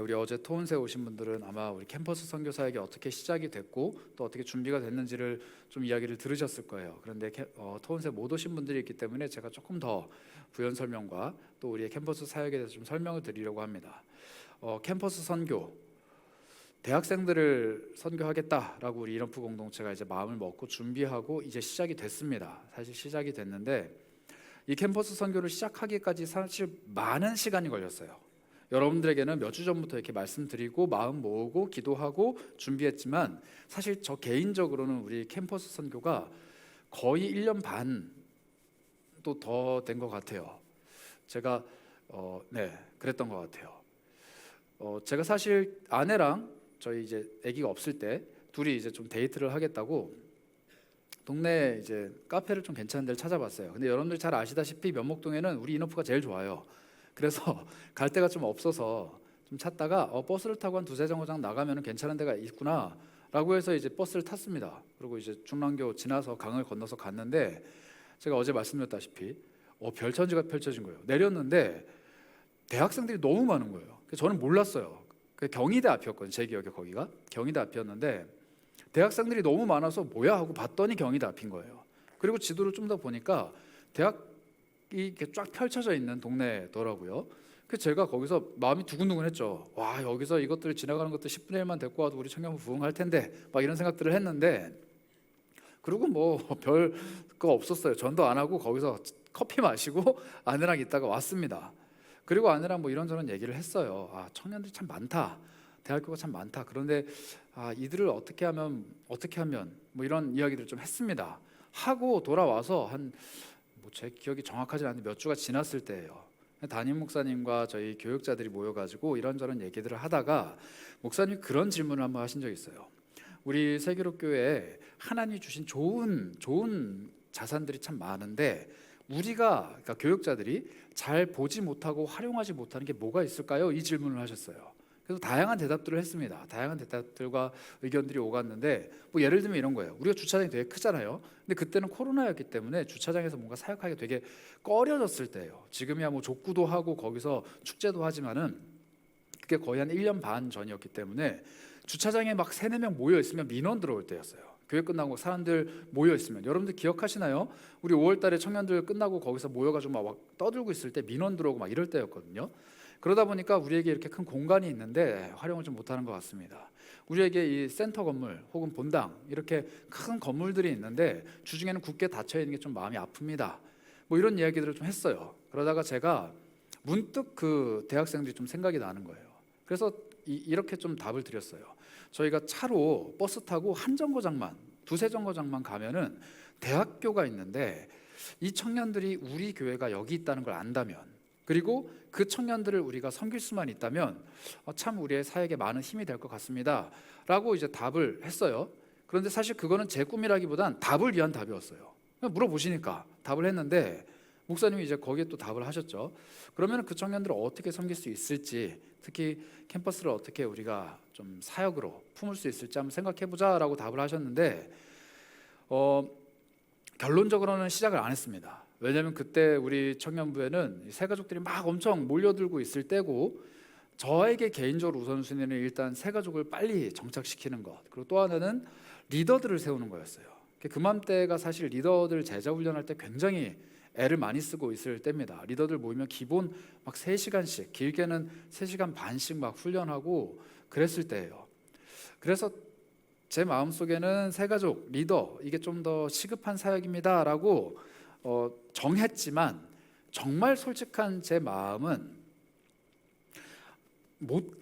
우리 어제 토운세 오신 분들은 아마 우리 캠퍼스 선교 사역이 어떻게 시작이 됐고 또 어떻게 준비가 됐는지를 좀 이야기를 들으셨을 거예요. 그런데 토운세 못 오신 분들이 있기 때문에 제가 조금 더 부연 설명과 또 우리의 캠퍼스 사역에 대해서 좀 설명을 드리려고 합니다. 캠퍼스 선교, 대학생들을 선교하겠다라고 우리 이런프 공동체가 이제 마음을 먹고 준비하고 이제 시작이 됐습니다. 사실 시작이 됐는데 이 캠퍼스 선교를 시작하기까지 사실 많은 시간이 걸렸어요. 여러분들에게는 몇 주 전부터 이렇게 말씀드리고 마음 모으고 기도하고 준비했지만 사실 저 개인적으로는 우리 캠퍼스 선교가 거의 1년 반도 더 된 것 같아요. 제가 그랬던 것 같아요. 제가 사실 아내랑 저희 이제 아기가 없을 때 둘이 이제 좀 데이트를 하겠다고 동네 이제 카페를 좀 괜찮은 데를 찾아봤어요. 근데 여러분들 잘 아시다시피 면목동에는 우리 인어프가 제일 좋아요. 그래서 갈 데가 좀 없어서 좀 찾다가 버스를 타고 한 두세 정거장 나가면 괜찮은 데가 있구나 라고 해서 이제 버스를 탔습니다. 그리고 이제 중랑교 지나서 강을 건너서 갔는데 제가 어제 말씀드렸다시피 별천지가 펼쳐진 거예요. 내렸는데 대학생들이 너무 많은 거예요. 저는 몰랐어요. 경희대 앞이었거든요. 제 기억에 거기가 경희대 앞이었는데 대학생들이 너무 많아서 뭐야 하고 봤더니 경희대 앞인 거예요. 그리고 지도를 좀 더 보니까 대학이 이렇게 쫙 펼쳐져 있는 동네더라고요. 그래서 제가 거기서 마음이 두근두근했죠. 와, 여기서 이것들 지나가는 것들 10분의 1만 데리고 와도 우리 청년부 부흥할 텐데 막 이런 생각들을 했는데 그리고 뭐 별 거 없었어요. 전도 안 하고 거기서 커피 마시고 아내랑 있다가 왔습니다. 그리고 아내랑 뭐 이런저런 얘기를 했어요. 청년들이 참 많다. 대학교가 참 많다. 그런데 이들을 어떻게 하면 뭐 이런 이야기들을 좀 했습니다. 하고 돌아와서 제 기억이 정확하지 않은데 몇 주가 지났을 때예요. 담임 목사님과 저희 교육자들이 모여가지고 이런저런 얘기들을 하다가 목사님이 그런 질문을 한번 하신 적이 있어요. 우리 세계로교회에 하나님이 주신 좋은 자산들이 참 많은데 우리가 그러니까 교육자들이 잘 보지 못하고 활용하지 못하는 게 뭐가 있을까요? 이 질문을 하셨어요. 그래서 다양한 대답들을 했습니다. 다양한 대답들과 의견들이 오갔는데 뭐 예를 들면 이런 거예요. 우리가 주차장이 되게 크잖아요. 근데 그때는 코로나였기 때문에 주차장에서 뭔가 사역하기가 되게 꺼려졌을 때예요. 지금이야 뭐 족구도 하고 거기서 축제도 하지만은 그게 거의 한 1년 반 전이었기 때문에 주차장에 막 3, 4명 모여 있으면 민원 들어올 때였어요. 교회 끝나고 사람들 모여 있으면 여러분들 기억하시나요? 우리 5월 달에 청년들 끝나고 거기서 모여가지고 막 떠들고 있을 때 민원 들어오고 막 이럴 때였거든요. 그러다 보니까 우리에게 이렇게 큰 공간이 있는데 활용을 좀 못하는 것 같습니다. 우리에게 이 센터 건물 혹은 본당 이렇게 큰 건물들이 있는데 주중에는 굳게 닫혀 있는 게 좀 마음이 아픕니다. 뭐 이런 이야기들을 좀 했어요. 그러다가 제가 문득 그 대학생들이 좀 생각이 나는 거예요. 그래서 이렇게 좀 답을 드렸어요. 저희가 차로 버스 타고 한 정거장만 두세 정거장만 가면은 대학교가 있는데 이 청년들이 우리 교회가 여기 있다는 걸 안다면 그리고 그 청년들을 우리가 섬길 수만 있다면 참 우리의 사역에 많은 힘이 될 것 같습니다 라고 이제 답을 했어요. 그런데 사실 그거는 제 꿈이라기보단 답을 위한 답이었어요. 물어보시니까 답을 했는데 목사님이 이제 거기에 또 답을 하셨죠. 그러면 그 청년들을 어떻게 섬길 수 있을지 특히 캠퍼스를 어떻게 우리가 좀 사역으로 품을 수 있을지 한번 생각해보자라고 답을 하셨는데 결론적으로는 시작을 안 했습니다. 왜냐하면 그때 우리 청년부에는 새 가족들이 막 엄청 몰려들고 있을 때고 저에게 개인적으로 우선순위는 일단 새 가족을 빨리 정착시키는 것 그리고 또 하나는 리더들을 세우는 거였어요. 그맘때가 사실 리더들 제자 훈련할 때 굉장히 애를 많이 쓰고 있을 때입니다. 리더들 모이면 기본 막 3시간씩 길게는 3시간 반씩 막 훈련하고 그랬을 때예요. 그래서 제 마음속에는 새가족 리더 이게 좀 더 시급한 사역입니다 라고 정했지만 정말 솔직한 제 마음은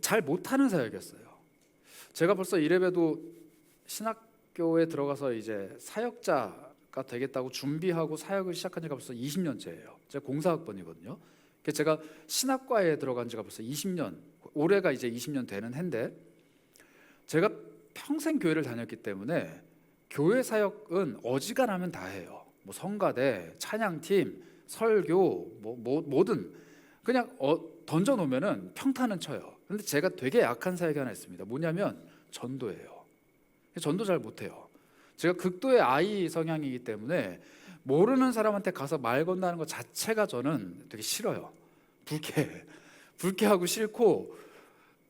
잘 못하는 사역이었어요. 제가 벌써 이래봬도 신학교에 들어가서 이제 사역자가 되겠다고 준비하고 사역을 시작한 지가 벌써 20년째예요. 제가 공사학번이거든요. 제가 신학과에 들어간 지가 벌써 20년, 올해가 이제 20년 되는 해인데 제가 평생 교회를 다녔기 때문에 교회 사역은 어지간하면 다 해요. 뭐 성가대, 찬양팀, 설교, 뭐든 그냥 던져 놓으면은 평타는 쳐요. 근데 제가 되게 약한 사역이 하나 있습니다. 뭐냐면 전도예요. 전도 잘 못해요. 제가 극도의 아이 성향이기 때문에 모르는 사람한테 가서 말 건너는 것 자체가 저는 되게 싫어요. 불쾌하고 싫고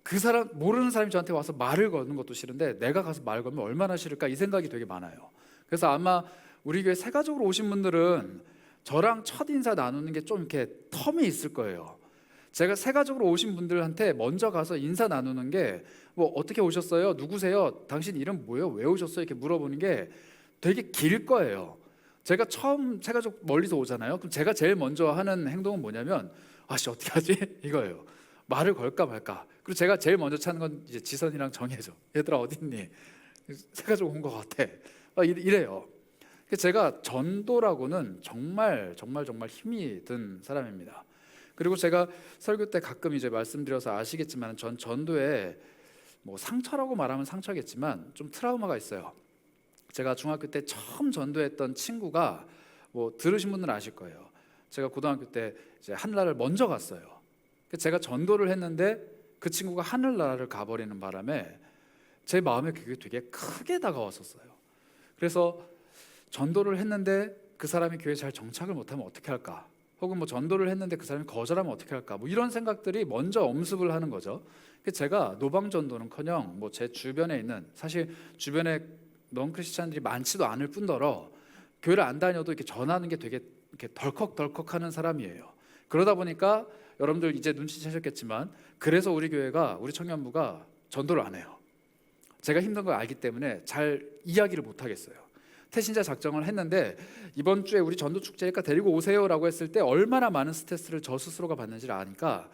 그 사람 모르는 사람이 저한테 와서 말을 거는 것도 싫은데 내가 가서 말 걸면 얼마나 싫을까 이 생각이 되게 많아요. 그래서 아마 우리 교회 새 가족으로 오신 분들은 저랑 첫 인사 나누는 게 좀 이렇게 텀이 있을 거예요. 제가 새 가족으로 오신 분들한테 먼저 가서 인사 나누는 게 뭐 어떻게 오셨어요? 누구세요? 당신 이름 뭐예요? 왜 오셨어요? 이렇게 물어보는 게 되게 길 거예요. 제가 처음 새 가족 멀리서 오잖아요. 그럼 제가 제일 먼저 하는 행동은 뭐냐면 아씨 어떻게 하지? 이거예요. 말을 걸까 말까. 그리고 제가 제일 먼저 찾는 건 이제 지선이랑 정혜죠. 얘들아 어디 있니? 새 가족 온 것 같아. 이래요. 제가 전도라고는 정말 힘이 든 사람입니다. 그리고 제가 설교 때 가끔 이제 말씀드려서 아시겠지만 전 전도에 뭐 상처라고 말하면 상처겠지만 좀 트라우마가 있어요. 제가 중학교 때 처음 전도했던 친구가 뭐 들으신 분들은 아실 거예요. 제가 고등학교 때 이제 하늘나라를 먼저 갔어요. 제가 전도를 했는데 그 친구가 하늘나라를 가버리는 바람에 제 마음에 그게 되게 크게 다가왔었어요. 그래서 전도를 했는데 그 사람이 교회에 잘 정착을 못하면 어떻게 할까? 혹은 뭐 전도를 했는데 그 사람이 거절하면 어떻게 할까? 뭐 이런 생각들이 먼저 엄습을 하는 거죠. 제가 노방 전도는커녕 뭐 제 주변에 있는 사실 주변에 넌 크리스찬들이 많지도 않을 뿐더러 교회를 안 다녀도 이렇게 전하는 게 되게 이렇게 덜컥덜컥하는 사람이에요. 그러다 보니까 여러분들 이제 눈치채셨겠지만 그래서 우리 교회가 우리 청년부가 전도를 안 해요. 제가 힘든 걸 알기 때문에 잘 이야기를 못 하겠어요. 태신자 작정을 했는데 이번 주에 우리 전도 축제니까 데리고 오세요라고 했을 때 얼마나 많은 스트레스를 저 스스로가 받는지를 아니까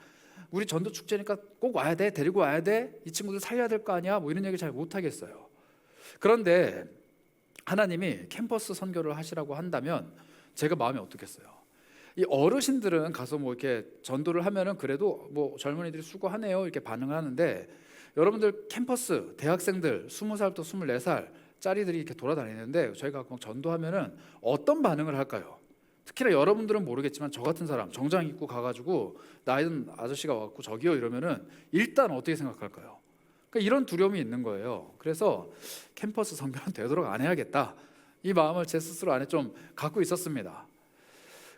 우리 전도 축제니까 꼭 와야 돼, 데리고 와야 돼, 이 친구들 살려야 될 거 아니야, 뭐 이런 얘기 잘 못 하겠어요. 그런데 하나님이 캠퍼스 선교를 하시라고 한다면 제가 마음이 어떻겠어요? 이 어르신들은 가서 뭐 이렇게 전도를 하면은 그래도 뭐 젊은이들이 수고하네요 이렇게 반응을 하는데 여러분들 캠퍼스 대학생들 20살부터 24살 짜리들이 이렇게 돌아다니는데 저희가 막 전도하면은 어떤 반응을 할까요? 특히나 여러분들은 모르겠지만 저 같은 사람 정장 입고 가가지고 나이든 아저씨가 와갖고 저기요 이러면은 일단 어떻게 생각할까요? 그러니까 이런 두려움이 있는 거예요. 그래서 캠퍼스 선교는 되도록 안 해야겠다 이 마음을 제 스스로 안에 좀 갖고 있었습니다.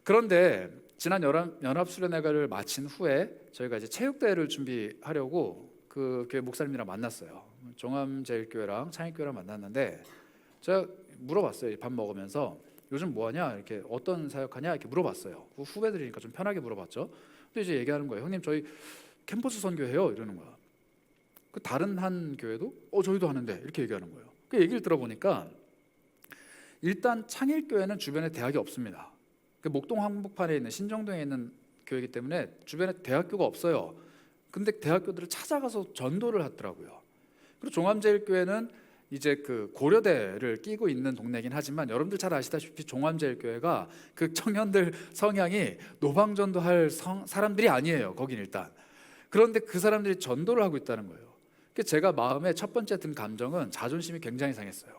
그런데 지난 연합수련회를 마친 후에 저희가 이제 체육대회를 준비하려고 그 교회 목사님이랑 만났어요. 종암제일교회랑 창일교회랑 만났는데 제가 물어봤어요. 밥 먹으면서 요즘 뭐하냐 이렇게 어떤 사역하냐 이렇게 물어봤어요. 그 후배들이니까 좀 편하게 물어봤죠. 근데 이제 얘기하는 거예요. 형님 저희 캠퍼스 선교해요 이러는 거야. 그 다른 한 교회도 저희도 하는데 이렇게 얘기하는 거예요. 그 얘기를 들어보니까 일단 창일교회는 주변에 대학이 없습니다. 그 목동 한복판에 있는 신정동에 있는 교회이기 때문에 주변에 대학교가 없어요. 근데 대학교들을 찾아가서 전도를 하더라고요. 그리고 종암제일교회는 이제 그 고려대를 끼고 있는 동네긴 하지만 여러분들 잘 아시다시피 종암제일교회가 그 청년들 성향이 노방전도할 사람들이 아니에요. 거긴 일단. 그런데 그 사람들이 전도를 하고 있다는 거예요. 제가 마음에 첫 번째 든 감정은 자존심이 굉장히 상했어요.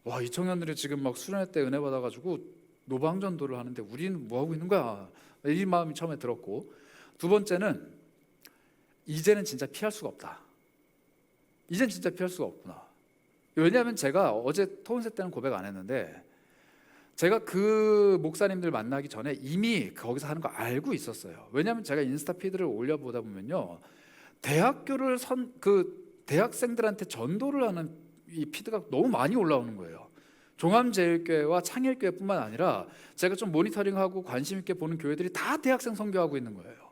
와, 이 청년들이 지금 막 수련회 때 은혜 받아가지고 노방전도를 하는데 우리는 뭐 하고 있는 거야? 이 마음이 처음에 들었고, 두 번째는 이제는 진짜 피할 수가 없다. 이젠 진짜 피할 수가 없구나. 왜냐하면 제가 어제 토은세 때는 고백 안 했는데 제가 그 목사님들 만나기 전에 이미 거기서 하는 거 알고 있었어요. 왜냐하면 제가 인스타 피드를 올려보다 보면요, 대학교를 그 대학생들한테 전도를 하는 이 피드가 너무 많이 올라오는 거예요. 종암제일교회와 창일교회뿐만 아니라 제가 좀 모니터링하고 관심 있게 보는 교회들이 다 대학생 선교하고 있는 거예요.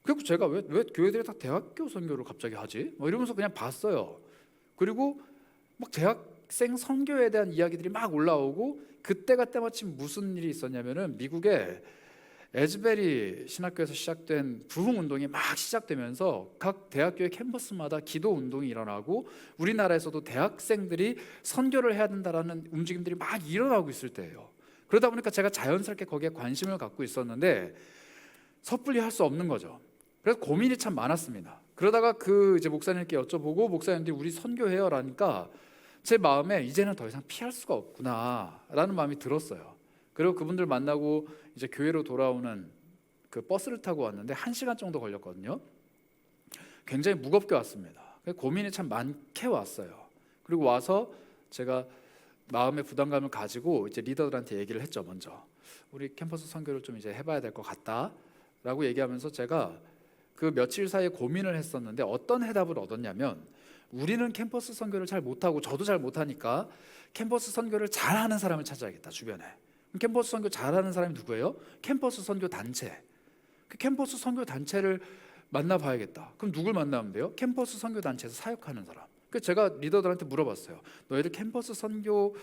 그리고 제가 왜 교회들이 다 대학교 선교를 갑자기 하지? 뭐 이러면서 그냥 봤어요. 그리고 막 대학생 선교에 대한 이야기들이 막 올라오고 그때가 때마침 무슨 일이 있었냐면은 미국에 에즈베리 신학교에서 시작된 부흥 운동이 막 시작되면서 각 대학교의 캠퍼스마다 기도 운동이 일어나고 우리나라에서도 대학생들이 선교를 해야 된다라는 움직임들이 막 일어나고 있을 때예요. 그러다 보니까 제가 자연스럽게 거기에 관심을 갖고 있었는데 섣불리 할 수 없는 거죠. 그래서 고민이 참 많았습니다. 그러다가 그 이제 목사님께 여쭤보고 목사님들이 우리 선교해요라니까 제 마음에 이제는 더 이상 피할 수가 없구나라는 마음이 들었어요. 그리고 그분들 만나고 이제 교회로 돌아오는 그 버스를 타고 왔는데 1시간 정도 걸렸거든요. 굉장히 무겁게 왔습니다. 고민이 참 많게 왔어요. 그리고 와서 제가 마음의 부담감을 가지고 이제 리더들한테 얘기를 했죠. 먼저 우리 캠퍼스 선교를 좀 이제 해봐야 될 것 같다라고 얘기하면서 제가 그 며칠 사이에 고민을 했었는데 어떤 해답을 얻었냐면, 우리는 캠퍼스 선교를 잘 못하고 저도 잘 못하니까 캠퍼스 선교를 잘하는 사람을 찾아야겠다, 주변에. 캠퍼스 선교 잘하는 사람이 누구예요? 캠퍼스 선교 단체. 그 캠퍼스 선교 단체를 만나봐야겠다. 그럼 누굴 만나면 돼요? 캠퍼스 선교 단체에서 사역하는 사람. 그 제가 리더들한테 물어봤어요. 너희들 캠퍼스 선교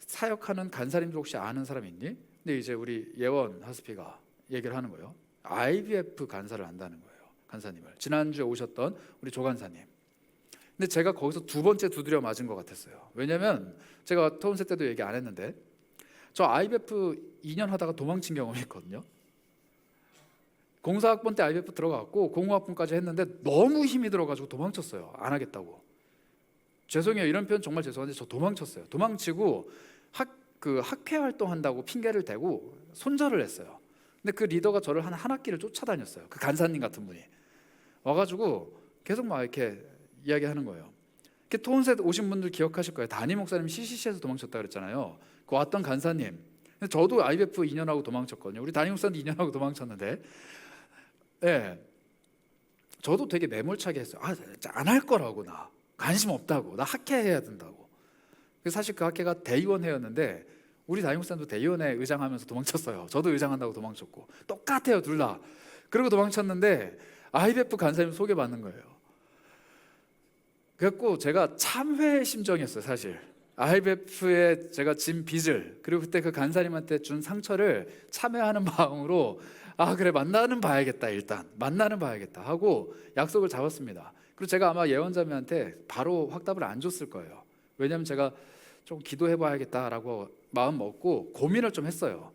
사역하는 간사님들 혹시 아는 사람 있니? 근데 이제 우리 예원 하스피가 얘기를 하는 거예요. IBF 간사를 안다는 거예요. 간사님을. 지난주에 오셨던 우리 조 간사님. 근데 제가 거기서 두 번째 두드려 맞은 것 같았어요. 왜냐면 제가 토론세 때도 얘기 안 했는데, 저 IBF 2년 하다가 도망친 경험이 있거든요. 공사학번 때 IBF 들어갔고 공후학번까지 했는데 너무 힘이 들어가지고 도망쳤어요. 안 하겠다고. 죄송해요, 이런 표현 정말 죄송한데 저 도망쳤어요. 도망치고 학회 활동한다고 핑계를 대고 손절을 했어요. 근데 그 리더가 저를 한 학기를 쫓아다녔어요. 그 간사님 같은 분이 와가지고 계속 막 이렇게 이야기하는 거예요. 토론세 오신 분들 기억하실 거예요. 담임 목사님 CCC에서 도망쳤다 그랬잖아요. 그 왔던 간사님. 저도 IBF 2년하고 도망쳤거든요. 우리 담임 목사님도 2년하고 도망쳤는데, 예, 저도 되게 매몰차게 했어요. 안 할 거라고, 나 관심 없다고, 나 학회해야 된다고. 사실 그 학회가 대의원회였는데 우리 담임 목사님도 대의원회 의장하면서 도망쳤어요. 저도 의장한다고 도망쳤고 똑같아요, 둘 다. 그리고 도망쳤는데 IBF 간사님 소개받는 거예요. 그래갖고 제가 참회의 심정이었어요, 사실. IBF에 제가 진 빚을, 그리고 그때 그 간사님한테 준 상처를 참회하는 마음으로 그래, 만나는 봐야겠다, 일단 만나는 봐야겠다 하고 약속을 잡았습니다. 그리고 제가 아마 예원자매한테 바로 확답을 안 줬을 거예요. 왜냐하면 제가 좀 기도해봐야겠다라고 마음 먹고 고민을 좀 했어요.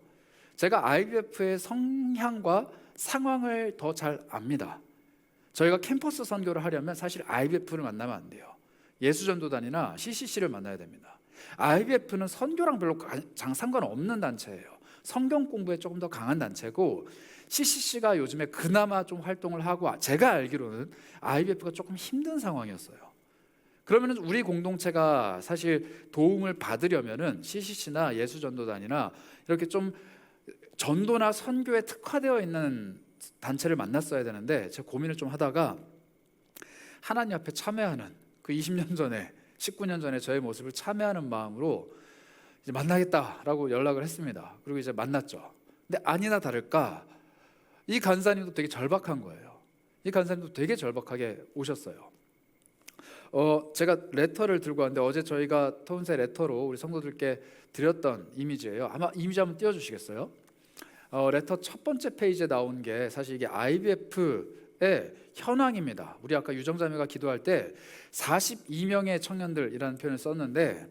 제가 IBF의 성향과 상황을 더 잘 압니다. 저희가 캠퍼스 선교를 하려면 사실 IBF를 만나면 안 돼요. 예수전도단이나 CCC를 만나야 됩니다. IBF는 선교랑 별로 상관없는 단체예요. 성경 공부에 조금 더 강한 단체고, CCC가 요즘에 그나마 좀 활동을 하고, 제가 알기로는 IBF가 조금 힘든 상황이었어요. 그러면 우리 공동체가 사실 도움을 받으려면은 CCC나 예수전도단이나 이렇게 좀 전도나 선교에 특화되어 있는 단체를 만났어야 되는데, 제가 고민을 좀 하다가 하나님 앞에 참회하는, 그 20년 전에 19년 전에 저의 모습을 참회하는 마음으로 이제 만나겠다라고 연락을 했습니다. 그리고 이제 만났죠. 근데 아니나 다를까 이 간사님도 되게 절박한 거예요. 이 간사님도 되게 절박하게 오셨어요. 제가 레터를 들고 왔는데, 어제 저희가 토론세 레터로 우리 성도들께 드렸던 이미지예요. 아마 이미지 한번 띄워주시겠어요? 레터 첫 번째 페이지에 나온 게 사실 이게 IBF의 현황입니다. 우리 아까 유정자매가 기도할 때 42명의 청년들이라는 표현을 썼는데,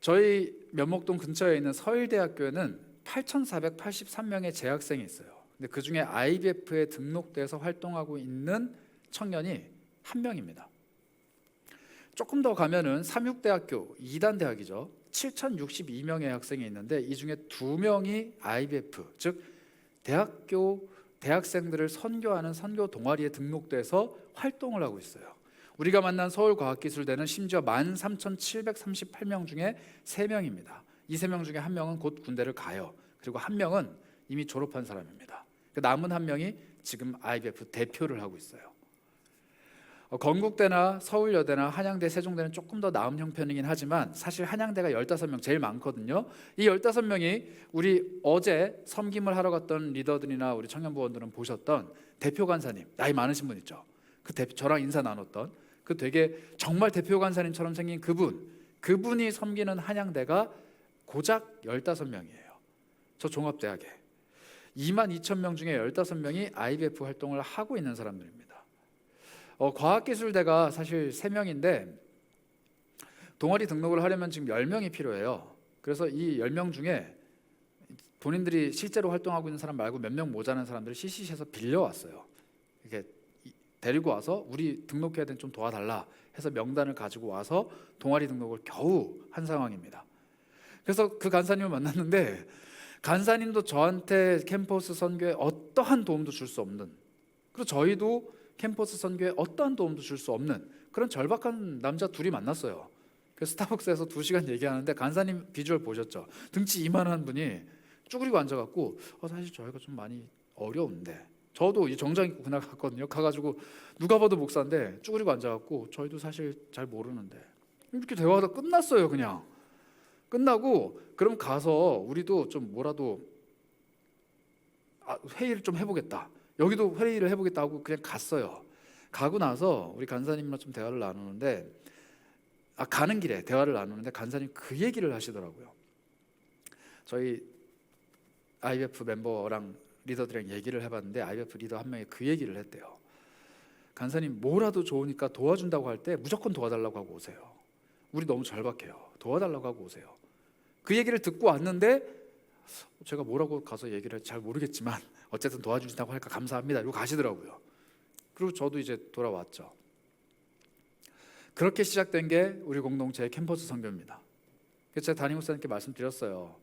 저희 면목동 근처에 있는 서일대학교에는 8,483명의 재학생이 있어요. 근데 그 중에 IBF에 등록돼서 활동하고 있는 청년이 한 명입니다. 조금 더 가면은 삼육대학교, 2단 대학이죠. 7,062명의 학생이 있는데 이 중에 2명이 IBF, 즉 대학생들을 선교하는 선교 동아리에 등록돼서 활동을 하고 있어요. 우리가 만난 서울과학기술대는 심지어 13,738명 중에 3명입니다. 이 3명 중에 1명은 곧 군대를 가요. 그리고 1명은 이미 졸업한 사람입니다. 남은 1명이 지금 IBF 대표를 하고 있어요. 건국대나 서울여대나 한양대, 세종대는 조금 더 나은 형편이긴 하지만 사실 한양대가 15명 제일 많거든요. 이 15명이 우리 어제 섬김을 하러 갔던 리더들이나 우리 청년부원들은 보셨던 대표 간사님, 나이 많으신 분 있죠. 저랑 인사 나눴던 그 되게 정말 대표 간사님처럼 생긴 그분이 섬기는 한양대가 고작 15명이에요. 저 종합대학에 22,000명 중에 15명이 IBF 활동을 하고 있는 사람들입니다. 과학기술대가 사실 3명인데 동아리 등록을 하려면 지금 10명이 필요해요. 그래서 이 10명 중에 본인들이 실제로 활동하고 있는 사람 말고 몇 명 모자란 사람들을 CCC에서 빌려왔어요. 이렇게 데리고 와서 우리 등록해야 되는 좀 도와달라 해서 명단을 가지고 와서 동아리 등록을 겨우 한 상황입니다. 그래서 그 간사님을 만났는데 간사님도 저한테 캠퍼스 선교에 어떠한 도움도 줄 수 없는, 그리고 저희도 캠퍼스 선교에 어떠한 도움도 줄 수 없는 그런 절박한 남자 둘이 만났어요. 그래서 스타벅스에서 2시간 얘기하는데 간사님 비주얼 보셨죠? 등치 이만한 분이 쭈그리고 앉아갖고 사실 저희가 좀 많이 어려운데 저도 이 정장 입고 그날 갔거든요. 가가지고 누가 봐도 목사인데 쭈그리고 앉아갖고 저희도 사실 잘 모르는데 이렇게 대화하다 끝났어요. 그냥 끝나고 그럼 가서 우리도 좀 뭐라도 회의를 좀 해보겠다. 여기도 회의를 해보겠다 하고 그냥 갔어요. 가고 나서 우리 간사님이랑 좀 대화를 나누는데 가는 길에 대화를 나누는데 간사님 그 얘기를 하시더라고요. 저희 IBF 멤버랑 리더들이랑 얘기를 해봤는데 IBF 리더 한 명이 그 얘기를 했대요. 간사님 뭐라도 좋으니까 도와준다고 할 때 무조건 도와달라고 하고 오세요. 우리 너무 절박해요. 도와달라고 하고 오세요. 그 얘기를 듣고 왔는데 제가 뭐라고 가서 얘기를 잘 모르겠지만 어쨌든 도와주신다고 하니까 감사합니다 이러고 가시더라고요. 그리고 저도 이제 돌아왔죠. 그렇게 시작된 게 우리 공동체의 캠퍼스 선교입니다. 그래서 제가 담임 목사님께 말씀드렸어요.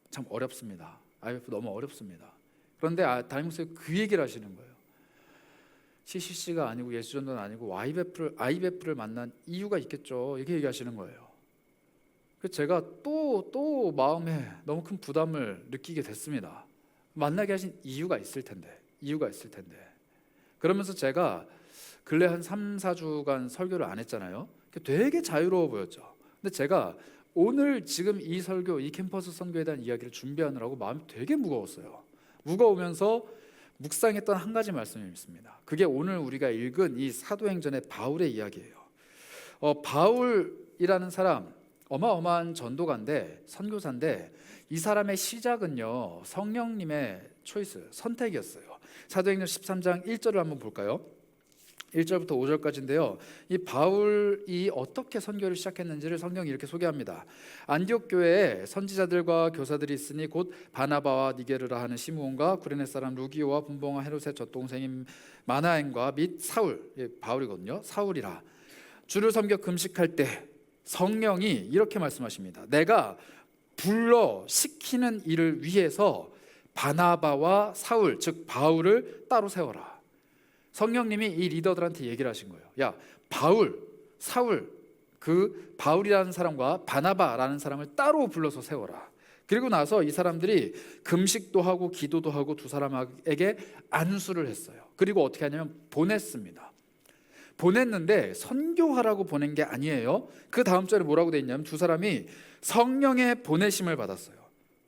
참 어렵습니다. IBF 너무 어렵습니다. 그런데 담임 목사님이 그 얘기를 하시는 거예요. CCC가 아니고 예수전도는 아니고 IBF를 만난 이유가 있겠죠. 이렇게 얘기하시는 거예요. 그래서 제가 또 마음에 너무 큰 부담을 느끼게 됐습니다. 만나게 하신 이유가 있을 텐데. 그러면서 제가 근래 한 3, 4주간 설교를 안 했잖아요. 되게 자유로워 보였죠. 근데 제가 오늘 지금 이 설교, 이 캠퍼스 선교에 대한 이야기를 준비하느라고 마음이 되게 무거웠어요. 무거우면서 묵상했던 한 가지 말씀이 있습니다. 그게 오늘 우리가 읽은 이 사도행전의 바울의 이야기예요. 바울이라는 사람 어마어마한 전도가인데 선교사인데 이 사람의 시작은요 성령님의 초이스, 선택이었어요. 사도행전 13장 1절을 한번 볼까요? 1절부터 5절까지인데요. 이 바울이 어떻게 선교를 시작했는지를 성경이 이렇게 소개합니다. 안디옥 교회에 선지자들과 교사들이 있으니 곧 바나바와 니게르라 하는 시므온과 구레네 사람 루기오와 분봉아 헤롯의 젖동생인 마나엔과 및 사울, 바울이거든요. 사울이라. 주를 섬겨 금식할 때 성령이 이렇게 말씀하십니다. 내가 불러 시키는 일을 위해서 바나바와 사울, 즉 바울을 따로 세워라. 성령님이 이 리더들한테 얘기를 하신 거예요. 야, 바울, 사울, 그 바울이라는 사람과 바나바라는 사람을 따로 불러서 세워라. 그리고 나서 이 사람들이 금식도 하고 기도도 하고 두 사람에게 안수를 했어요. 그리고 어떻게 하냐면 보냈습니다. 보냈는데 선교하라고 보낸 게 아니에요. 그 다음 절에 뭐라고 돼 있냐면 두 사람이 성령의 보내심을 받았어요.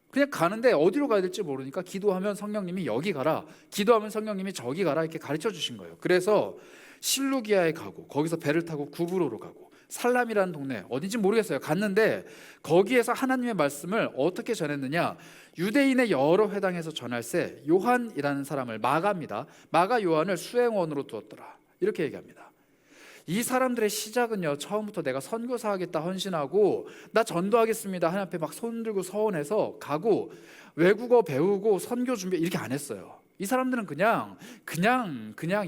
그냥 가는데 어디로 가야 될지 모르니까 기도하면 성령님이 여기 가라, 기도하면 성령님이 저기 가라 이렇게 가르쳐 주신 거예요. 그래서 실루기아에 가고 거기서 배를 타고 구브로로 가고 살람이라는 동네 어딘지 모르겠어요. 갔는데 거기에서 하나님의 말씀을 어떻게 전했느냐, 유대인의 여러 회당에서 전할세 요한이라는 사람을 마가입니다. 마가 요한을 수행원으로 두었더라 이렇게 얘기합니다. 이 사람들의 시작은요 처음부터 내가 선교사 하겠다 헌신하고 나 전도하겠습니다 하나님 앞에 막 손 들고 서원해서 가고 외국어 배우고 선교 준비 이렇게 안 했어요. 이 사람들은 그냥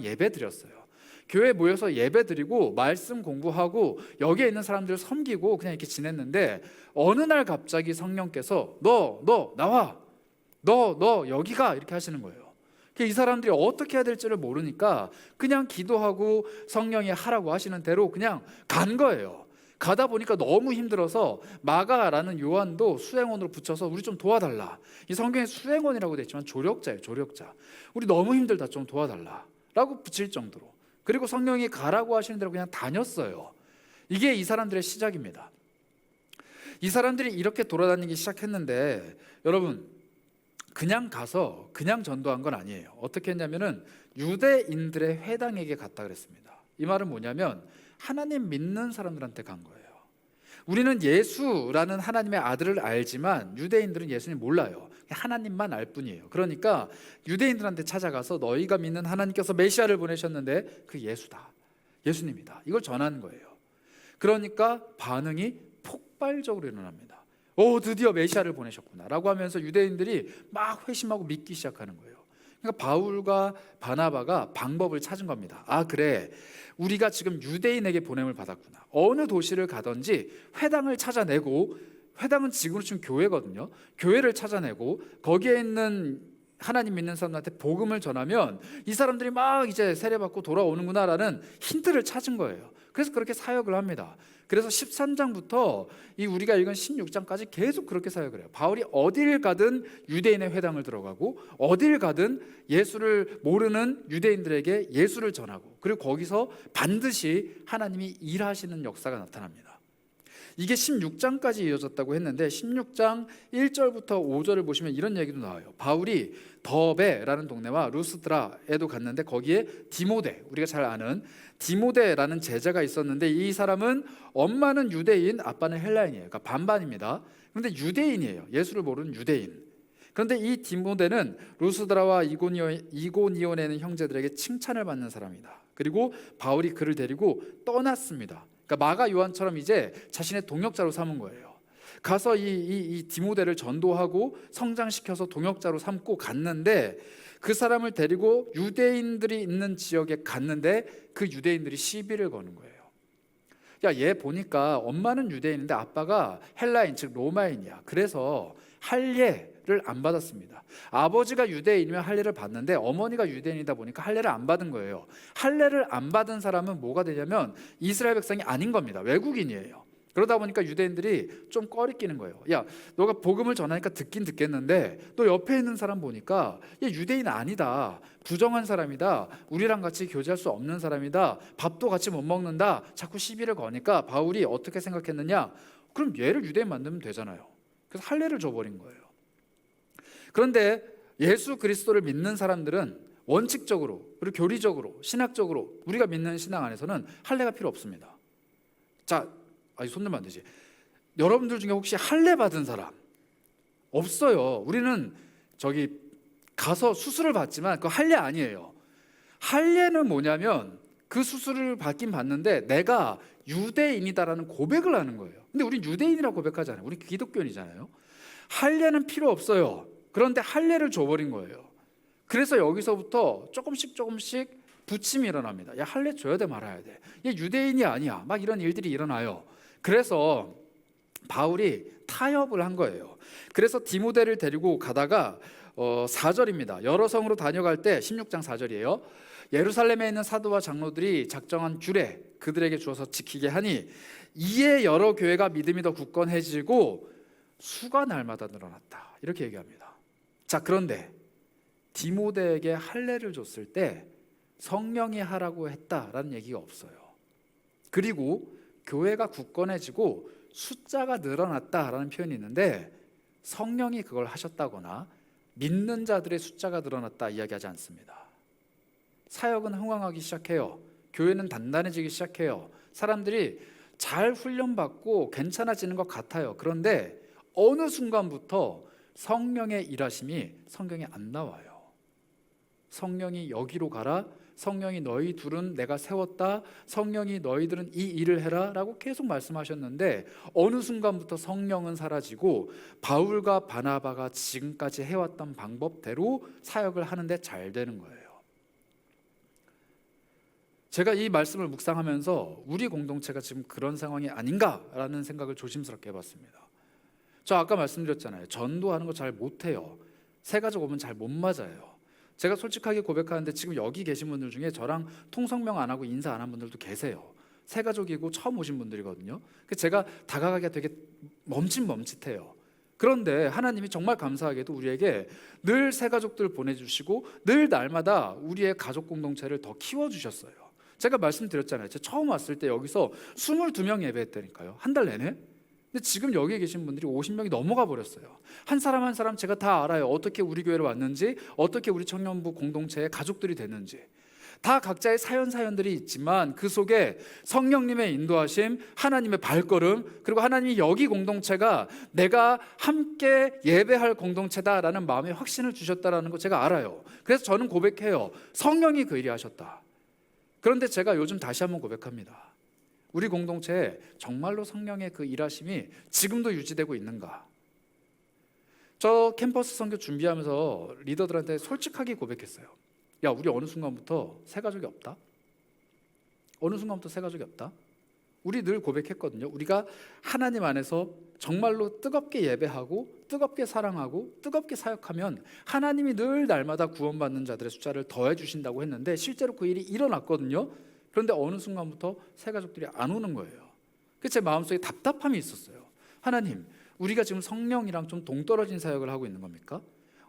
예배 드렸어요. 교회에 모여서 예배 드리고 말씀 공부하고 여기에 있는 사람들을 섬기고 그냥 이렇게 지냈는데 어느 날 갑자기 성령께서 너 나와, 너 여기 가 이렇게 하시는 거예요. 이 사람들이 어떻게 해야 될지를 모르니까 그냥 기도하고 성령이 하라고 하시는 대로 그냥 간 거예요. 가다 보니까 너무 힘들어서 마가라는 요한도 수행원으로 붙여서 우리 좀 도와달라. 이 성경에 수행원이라고 되어 있지만 조력자예요. 조력자. 우리 너무 힘들다 좀 도와달라 라고 붙일 정도로. 그리고 성령이 가라고 하시는 대로 그냥 다녔어요. 이게 이 사람들의 시작입니다. 이 사람들이 이렇게 돌아다니기 시작했는데 여러분 그냥 가서 그냥 전도한 건 아니에요. 어떻게 했냐면은 유대인들의 회당에게 갔다 그랬습니다. 이 말은 뭐냐면 하나님 믿는 사람들한테 간 거예요. 우리는 예수라는 하나님의 아들을 알지만 유대인들은 예수님 몰라요. 하나님만 알 뿐이에요. 그러니까 유대인들한테 찾아가서 너희가 믿는 하나님께서 메시아를 보내셨는데 그 예수다, 예수님이다 이걸 전하는 거예요. 그러니까 반응이 폭발적으로 일어납니다. 드디어 메시아를 보내셨구나 라고 하면서 유대인들이 막 회심하고 믿기 시작하는 거예요. 그러니까 바울과 바나바가 방법을 찾은 겁니다. 그래, 우리가 지금 유대인에게 보냄을 받았구나. 어느 도시를 가든지 회당을 찾아내고, 회당은 지금으로 치면 교회거든요. 교회를 찾아내고 거기에 있는 하나님 믿는 사람들한테 복음을 전하면 이 사람들이 막 이제 세례받고 돌아오는구나라는 힌트를 찾은 거예요. 그래서 그렇게 사역을 합니다. 그래서 13장부터 이 우리가 읽은 16장까지 계속 그렇게 사역을 해요. 바울이 어딜 가든 유대인의 회당을 들어가고 어딜 가든 예수를 모르는 유대인들에게 예수를 전하고, 그리고 거기서 반드시 하나님이 일하시는 역사가 나타납니다. 이게 16장까지 이어졌다고 했는데 16장 1절부터 5절을 보시면 이런 얘기도 나와요. 바울이 더베라는 동네와 루스드라에도 갔는데 거기에 디모데, 우리가 잘 아는 디모데라는 제자가 있었는데 이 사람은 엄마는 유대인, 아빠는 헬라인이에요. 그러니까 반반입니다. 그런데 유대인이에요. 예수를 모르는 유대인. 그런데 이 디모데는 루스드라와 이고니온에 있는 형제들에게 칭찬을 받는 사람이다. 그리고 바울이 그를 데리고 떠났습니다. 그러니까 마가 요한처럼 이제 자신의 동역자로 삼은 거예요. 가서 이 디모데를 전도하고 성장시켜서 동역자로 삼고 갔는데, 그 사람을 데리고 유대인들이 있는 지역에 갔는데 그 유대인들이 시비를 거는 거예요. 야, 얘 보니까 엄마는 유대인인데 아빠가 헬라인, 즉 로마인이야. 그래서 할례를 안 받았습니다. 아버지가 유대인이면 할례를 받는데 어머니가 유대인이다 보니까 할례를 안 받은 거예요. 할례를 안 받은 사람은 뭐가 되냐면 이스라엘 백성이 아닌 겁니다. 외국인이에요. 그러다 보니까 유대인들이 좀 꺼리끼는 거예요. 야, 너가 복음을 전하니까 듣긴 듣겠는데 너 옆에 있는 사람 보니까 얘 유대인 아니다, 부정한 사람이다, 우리랑 같이 교제할 수 없는 사람이다, 밥도 같이 못 먹는다, 자꾸 시비를 거니까 바울이 어떻게 생각했느냐, 그럼 얘를 유대인 만들면 되잖아요. 그래서 할례를 줘버린 거예요. 그런데 예수 그리스도를 믿는 사람들은 원칙적으로, 그리고 교리적으로, 신학적으로 우리가 믿는 신앙 안에서는 할례가 필요 없습니다. 자, 손 들면 안 되지. 여러분들 중에 혹시 할례 받은 사람 없어요. 우리는 저기 가서 수술을 받지만 그 할례 아니에요. 할례는 뭐냐면 그 수술을 받긴 받는데 내가 유대인이다라는 고백을 하는 거예요. 근데 우린 유대인이라고 고백하잖아요. 우리 기독교인이잖아요. 할례는 필요 없어요. 그런데 할례를 줘버린 거예요. 그래서 여기서부터 조금씩 부침이 일어납니다. 야, 할례 줘야 돼 말아야 돼. 얘 유대인이 아니야. 막 이런 일들이 일어나요. 그래서 바울이 타협을 한 거예요. 그래서 디모데를 데리고 가다가 4절입니다. 여러 성으로 다녀갈 때 16장 4절이에요. 예루살렘에 있는 사도와 장로들이 작정한 규례 그들에게 주어서 지키게 하니 이에 여러 교회가 믿음이 더 굳건해지고 수가 날마다 늘어났다. 이렇게 얘기합니다. 자, 그런데 디모데에게 할례를 줬을 때 성령이 하라고 했다라는 얘기가 없어요. 그리고 교회가 굳건해지고 숫자가 늘어났다라는 표현이 있는데 성령이 그걸 하셨다거나 믿는 자들의 숫자가 늘어났다 이야기하지 않습니다. 사역은 흥왕하기 시작해요. 교회는 단단해지기 시작해요. 사람들이 잘 훈련받고 괜찮아지는 것 같아요. 그런데 어느 순간부터 성령의 일하심이 성경에 안 나와요. 성령이 여기로 가라, 성령이 너희 둘은 내가 세웠다, 성령이 너희들은 이 일을 해라 라고 계속 말씀하셨는데 어느 순간부터 성령은 사라지고 바울과 바나바가 지금까지 해왔던 방법대로 사역을 하는데 잘 되는 거예요. 제가 이 말씀을 묵상하면서 우리 공동체가 지금 그런 상황이 아닌가라는 생각을 조심스럽게 해봤습니다. 저 아까 말씀드렸잖아요. 전도하는 거 잘 못해요. 새 가족 오면 잘 못 맞아요. 제가 솔직하게 고백하는데 지금 여기 계신 분들 중에 저랑 통성명 안 하고 인사 안 한 분들도 계세요. 새 가족이고 처음 오신 분들이거든요. 제가 다가가기가 되게 멈칫멈칫해요. 그런데 하나님이 정말 감사하게도 우리에게 늘 새 가족들 보내주시고 늘 날마다 우리의 가족 공동체를 더 키워주셨어요. 제가 말씀드렸잖아요. 제가 처음 왔을 때 여기서 22명 예배했다니까요. 한 달 내내. 근데 지금 여기 계신 분들이 50명이 넘어가 버렸어요. 한 사람 한 사람 제가 다 알아요. 어떻게 우리 교회로 왔는지, 어떻게 우리 청년부 공동체의 가족들이 됐는지. 다 각자의 사연들이 있지만 그 속에 성령님의 인도하심, 하나님의 발걸음, 그리고 하나님이 여기 공동체가 내가 함께 예배할 공동체다라는 마음의 확신을 주셨다라는 거 제가 알아요. 그래서 저는 고백해요. 성령이 그 일이 하셨다. 그런데 제가 요즘 다시 한번 고백합니다. 우리 공동체에 정말로 성령의 그 일하심이 지금도 유지되고 있는가? 저 캠퍼스 선교 준비하면서 리더들한테 솔직하게 고백했어요. 야, 우리 어느 순간부터 새 가족이 없다? 어느 순간부터 새 가족이 없다? 우리 늘 고백했거든요. 우리가 하나님 안에서 정말로 뜨겁게 예배하고 뜨겁게 사랑하고 뜨겁게 사역하면 하나님이 늘 날마다 구원받는 자들의 숫자를 더해 주신다고 했는데 실제로 그 일이 일어났거든요. 그런데 어느 순간부터 새 가족들이 안 오는 거예요. 그래서 제 마음속에 답답함이 있었어요. 하나님, 우리가 지금 성령이랑 좀 동떨어진 사역을 하고 있는 겁니까?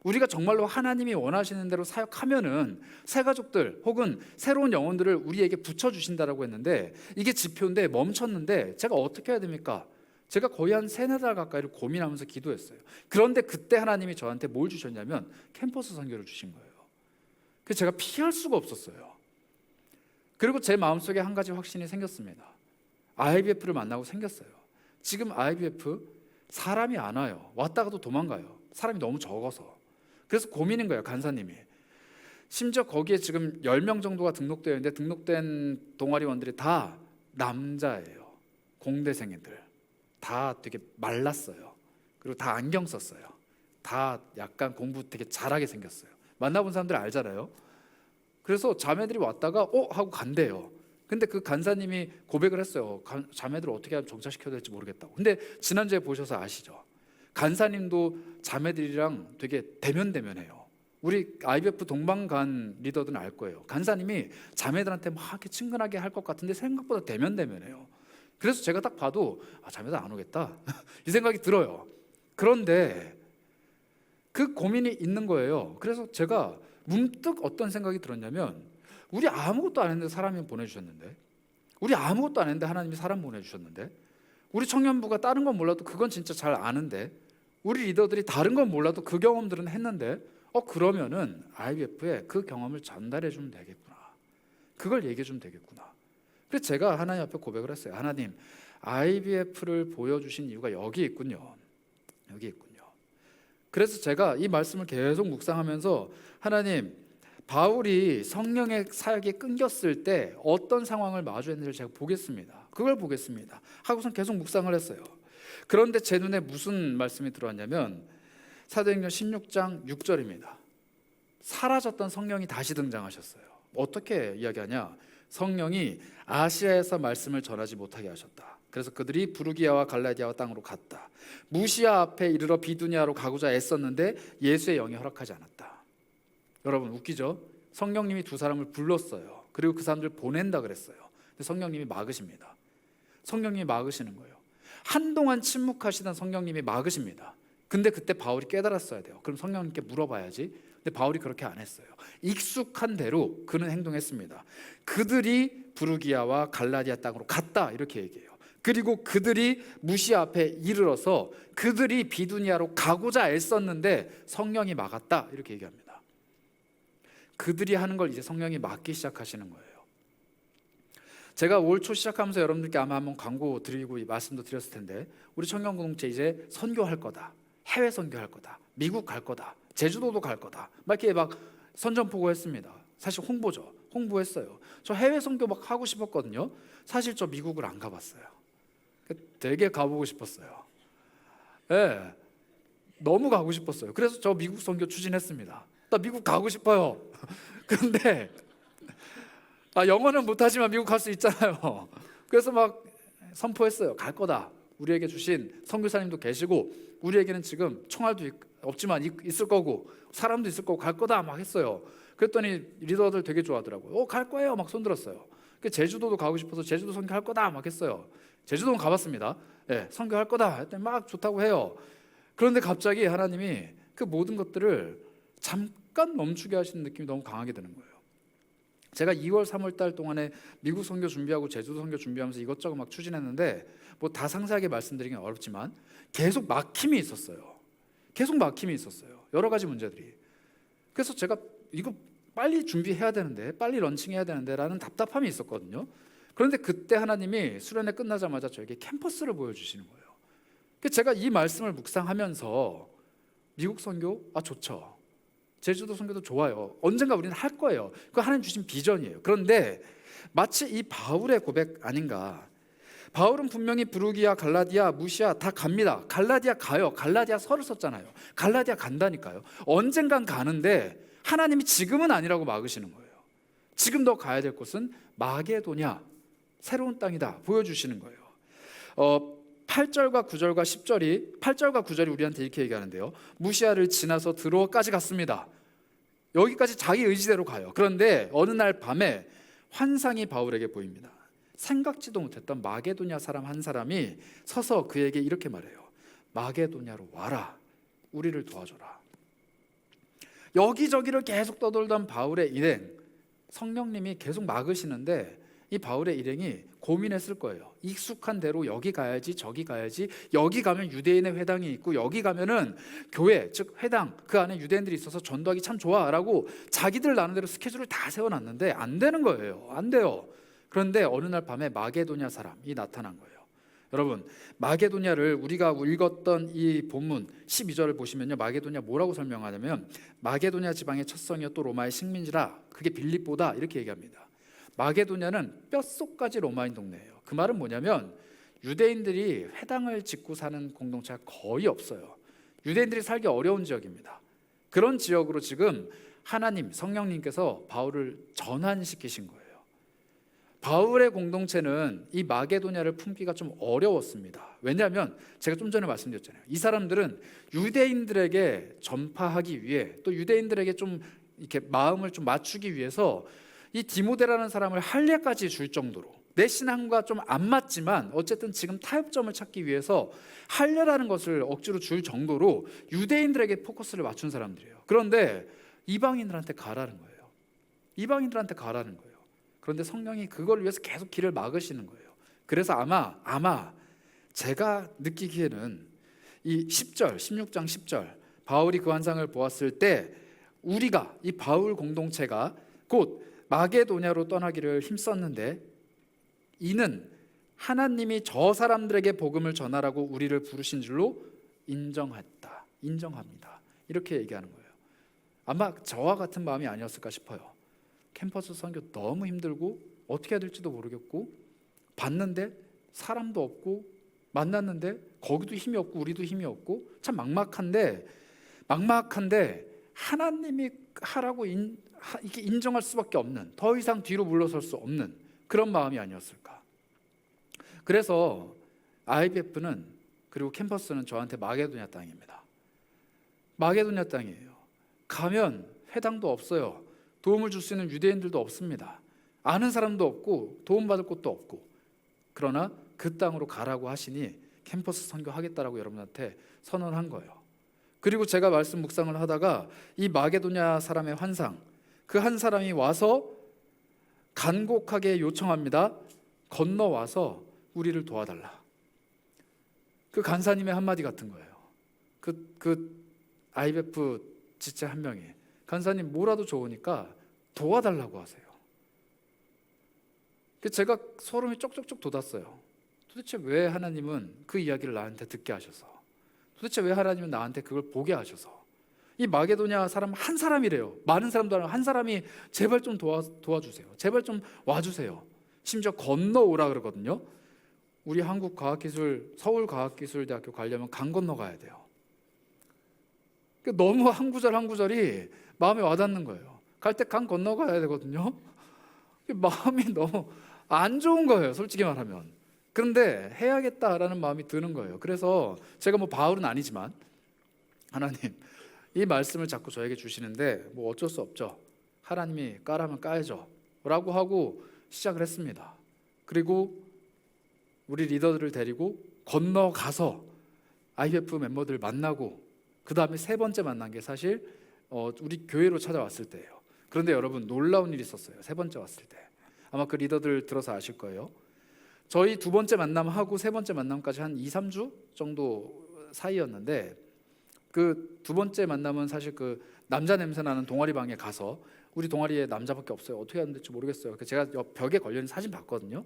우리가 정말로 하나님이 원하시는 대로 사역하면은 새 가족들 혹은 새로운 영혼들을 우리에게 붙여주신다라고 했는데 이게 지표인데 멈췄는데 제가 어떻게 해야 됩니까? 제가 거의 한 3-4달 가까이를 고민하면서 기도했어요. 그런데 그때 하나님이 저한테 뭘 주셨냐면 캠퍼스 선교를 주신 거예요. 그래서 제가 피할 수가 없었어요. 그리고 제 마음속에 한 가지 확신이 생겼습니다. IBF를 만나고 생겼어요. 지금 IBF 사람이 안 와요. 왔다가도 도망가요. 사람이 너무 적어서. 그래서 고민인 거예요, 간사님이. 심지어 거기에 지금 10명 정도가 등록되어 있는데 등록된 동아리원들이 다 남자예요. 공대생들. 다 되게 말랐어요. 그리고 다 안경 썼어요. 다 약간 공부 되게 잘하게 생겼어요. 만나본 사람들 알잖아요. 그래서 자매들이 왔다가 하고 간대요. 근데 그 간사님이 고백을 했어요. 자매들을 어떻게 하면 정착시켜야 될지 모르겠다고. 근데 지난주에 보셔서 아시죠? 간사님도 자매들이랑 되게 대면대면해요. 우리 IBF 동방간 리더들은 알 거예요. 간사님이 자매들한테 막 이렇게 친근하게 할 것 같은데 생각보다 대면대면해요. 그래서 제가 딱 봐도 자매들 안 오겠다 이 생각이 들어요. 그런데 그 고민이 있는 거예요. 그래서 제가 문득 어떤 생각이 들었냐면 우리 아무것도 안 했는데 사람이 보내주셨는데, 우리 아무것도 안 했는데 하나님이 사람 보내주셨는데, 우리 청년부가 다른 건 몰라도 그건 진짜 잘 아는데, 우리 리더들이 다른 건 몰라도 그 경험들은 했는데 그러면은 IBF에 그 경험을 전달해 주면 되겠구나, 그걸 얘기해 주면 되겠구나. 그래서 제가 하나님 앞에 고백을 했어요. 하나님, IBF를 보여주신 이유가 여기 있군요. 여기 있군요. 그래서 제가 이 말씀을 계속 묵상하면서 하나님, 바울이 성령의 사역에 끊겼을 때 어떤 상황을 마주했는지를 제가 보겠습니다. 그걸 보겠습니다 하고선 계속 묵상을 했어요. 그런데 제 눈에 무슨 말씀이 들어왔냐면 사도행전 16장 6절입니다. 사라졌던 성령이 다시 등장하셨어요. 어떻게 이야기하냐? 성령이 아시아에서 말씀을 전하지 못하게 하셨다. 그래서 그들이 부르기아와 갈라디아와 땅으로 갔다. 무시아 앞에 이르러 비두니아로 가고자 애썼는데 예수의 영이 허락하지 않았다. 여러분 웃기죠? 성령님이 2사람을 불렀어요. 그리고 그 사람들 보낸다 그랬어요. 근데 성령님이 막으십니다. 성령님이 막으시는 거예요. 한동안 침묵하시던 성령님이 막으십니다. 근데 그때 바울이 깨달았어야 돼요. 그럼 성령님께 물어봐야지. 근데 바울이 그렇게 안 했어요. 익숙한 대로 그는 행동했습니다. 그들이 부르기아와 갈라디아 땅으로 갔다 이렇게 얘기해요. 그리고 그들이 무시아 앞에 이르러서 그들이 비두니아로 가고자 애썼는데 성령이 막았다 이렇게 얘기합니다. 그들이 하는 걸 이제 성령이 막기 시작하시는 거예요. 제가 올 초 시작하면서 여러분들께 아마 한번 광고 드리고 말씀도 드렸을 텐데 우리 청년 공동체 이제 선교할 거다, 해외 선교할 거다, 미국 갈 거다, 제주도도 갈 거다 막 이렇게 막 선전포고했습니다. 사실 홍보죠. 홍보했어요. 저 해외 선교 막 하고 싶었거든요. 사실 저 미국을 안 가봤어요. 되게 가보고 싶었어요. 네, 너무 가고 싶었어요. 그래서 저 미국 선교 추진했습니다. 나 미국 가고 싶어요. 그런데 영어는 못하지만 미국 갈 수 있잖아요. 그래서 막 선포했어요. 갈 거다. 우리에게 주신 선교사님도 계시고 우리에게는 지금 총알도 없지만 있을 거고 사람도 있을 거고 갈 거다 막 했어요. 그랬더니 리더들 되게 좋아하더라고요. 갈 거예요 막 손들었어요. 제주도도 가고 싶어서 제주도 선교할 거다 막 했어요. 제주도는 가봤습니다. 네, 선교할 거다 했더니 막 좋다고 해요. 그런데 갑자기 하나님이 그 모든 것들을 잠깐 멈추게 하시는 느낌이 너무 강하게 드는 거예요. 제가 2월 3월 달 동안에 미국 선교 준비하고 제주도 선교 준비하면서 이것저것 막 추진했는데 뭐 다 상세하게 말씀드리긴 어렵지만 계속 막힘이 있었어요. 계속 막힘이 있었어요. 여러 가지 문제들이. 그래서 제가 이거 빨리 준비해야 되는데, 빨리 런칭해야 되는데 라는 답답함이 있었거든요. 그런데 그때 하나님이 수련회 끝나자마자 저에게 캠퍼스를 보여주시는 거예요. 그래서 제가 이 말씀을 묵상하면서 미국 선교 좋죠. 제주도 선교도 좋아요. 언젠가 우리는 할 거예요. 그거 하나님 주신 비전이에요. 그런데 마치 이 바울의 고백 아닌가. 바울은 분명히 부르기아, 갈라디아, 무시아 다 갑니다. 갈라디아 가요. 갈라디아 서를 썼잖아요. 갈라디아 간다니까요. 언젠간 가는데 하나님이 지금은 아니라고 막으시는 거예요. 지금 너 가야 될 곳은 마게도냐, 새로운 땅이다 보여주시는 거예요. 8절과 9절과 10절이 8절과 9절이 우리한테 이렇게 얘기하는데요. 무시아를 지나서 드로아까지 갔습니다. 여기까지 자기 의지대로 가요. 그런데 어느 날 밤에 환상이 바울에게 보입니다. 생각지도 못했던 마게도냐 사람 한 사람이 서서 그에게 이렇게 말해요. 마게도냐로 와라. 우리를 도와줘라. 여기저기를 계속 떠돌던 바울의 일행, 성령님이 계속 막으시는데 이 바울의 일행이 고민했을 거예요. 익숙한 대로 여기 가야지 저기 가야지, 여기 가면 유대인의 회당이 있고 여기 가면은 교회 즉 회당 그 안에 유대인들이 있어서 전도하기 참 좋아 라고 자기들 나름대로 스케줄을 다 세워놨는데 안 되는 거예요. 안 돼요. 그런데 어느 날 밤에 마게도냐 사람이 나타난 거예요. 여러분, 마게도냐를 우리가 읽었던 이 본문 12절을 보시면요, 마게도냐 뭐라고 설명하냐면 마게도냐 지방의 첫 성이요 또 로마의 식민지라 그게 빌립보다 이렇게 얘기합니다. 마게도냐는 뼛속까지 로마인 동네예요. 그 말은 뭐냐면 유대인들이 회당을 짓고 사는 공동체가 거의 없어요. 유대인들이 살기 어려운 지역입니다. 그런 지역으로 지금 하나님, 성령님께서 바울을 전환시키신 거예요. 바울의 공동체는 이 마게도냐를 품기가 좀 어려웠습니다. 왜냐하면 제가 좀 전에 말씀드렸잖아요. 이 사람들은 유대인들에게 전파하기 위해 또 유대인들에게 좀 이렇게 마음을 좀 맞추기 위해서 이 디모데라는 사람을 할례까지 줄 정도로 내 신앙과 좀 안 맞지만 어쨌든 지금 타협점을 찾기 위해서 할례라는 것을 억지로 줄 정도로 유대인들에게 포커스를 맞춘 사람들이에요. 그런데 이방인들한테 가라는 거예요. 이방인들한테 가라는 거예요. 그런데 성령이 그걸 위해서 계속 길을 막으시는 거예요. 그래서 아마 제가 느끼기에는 이 10절, 16장 10절 바울이 그 환상을 보았을 때 우리가 이 바울 공동체가 곧 마게도냐로 떠나기를 힘썼는데 이는 하나님이 저 사람들에게 복음을 전하라고 우리를 부르신 줄로 인정합니다. 이렇게 얘기하는 거예요. 아마 저와 같은 마음이 아니었을까 싶어요. 캠퍼스 선교 너무 힘들고 어떻게 해야 될지도 모르겠고 봤는데 사람도 없고 만났는데 거기도 힘이 없고 우리도 힘이 없고 참 막막한데 하나님이 하라고 이렇게 인정할 수밖에 없는, 더 이상 뒤로 물러설 수 없는 그런 마음이 아니었을까. 그래서 IBF는 그리고 캠퍼스는 저한테 마게도냐 땅입니다. 마게도냐 땅이에요. 가면 회당도 없어요. 도움을 줄 수 있는 유대인들도 없습니다. 아는 사람도 없고 도움받을 곳도 없고. 그러나 그 땅으로 가라고 하시니 캠퍼스 선교하겠다라고 여러분한테 선언한 거예요. 그리고 제가 말씀 묵상을 하다가 이 마게도냐 사람의 환상, 그 한 사람이 와서 간곡하게 요청합니다. 건너와서 우리를 도와달라. 그 간사님의 한마디 같은 거예요. 그 IBF 지체 한 명이 간사님 뭐라도 좋으니까 도와달라고 하세요. 제가 소름이 쪽쪽쪽 돋았어요. 도대체 왜 하나님은 그 이야기를 나한테 듣게 하셔서, 도대체 왜 하나님은 나한테 그걸 보게 하셔서, 이 마게도냐 사람 한 사람이래요. 많은 사람도 아니고 한 사람이 제발 좀 도와주세요. 제발 좀 와주세요. 심지어 건너오라 그러거든요. 우리 서울과학기술대학교 가려면 강 건너가야 돼요. 너무 한 구절 한 구절이 마음에 와닿는 거예요. 갈 때 강 건너가야 되거든요. 마음이 너무 안 좋은 거예요, 솔직히 말하면. 그런데 해야겠다라는 마음이 드는 거예요. 그래서 제가 바울은 아니지만 하나님 이 말씀을 자꾸 저에게 주시는데 어쩔 수 없죠. 하나님이 까라면 까야죠 라고 하고 시작을 했습니다. 그리고 우리 리더들을 데리고 건너가서 IBF 멤버들 만나고 그 다음에 세 번째 만난 게 사실 우리 교회로 찾아왔을 때예요. 그런데 여러분 놀라운 일이 있었어요. 세 번째 왔을 때 아마 그 리더들 들어서 아실 거예요. 저희 두 번째 만남하고 세 번째 만남까지 한 2-3주 정도 사이였는데 그 두 번째 만남은 사실 그 남자 냄새 나는 동아리 방에 가서 우리 동아리에 남자밖에 없어요. 어떻게 하면 될지 모르겠어요. 제가 벽에 걸려있는 사진 봤거든요.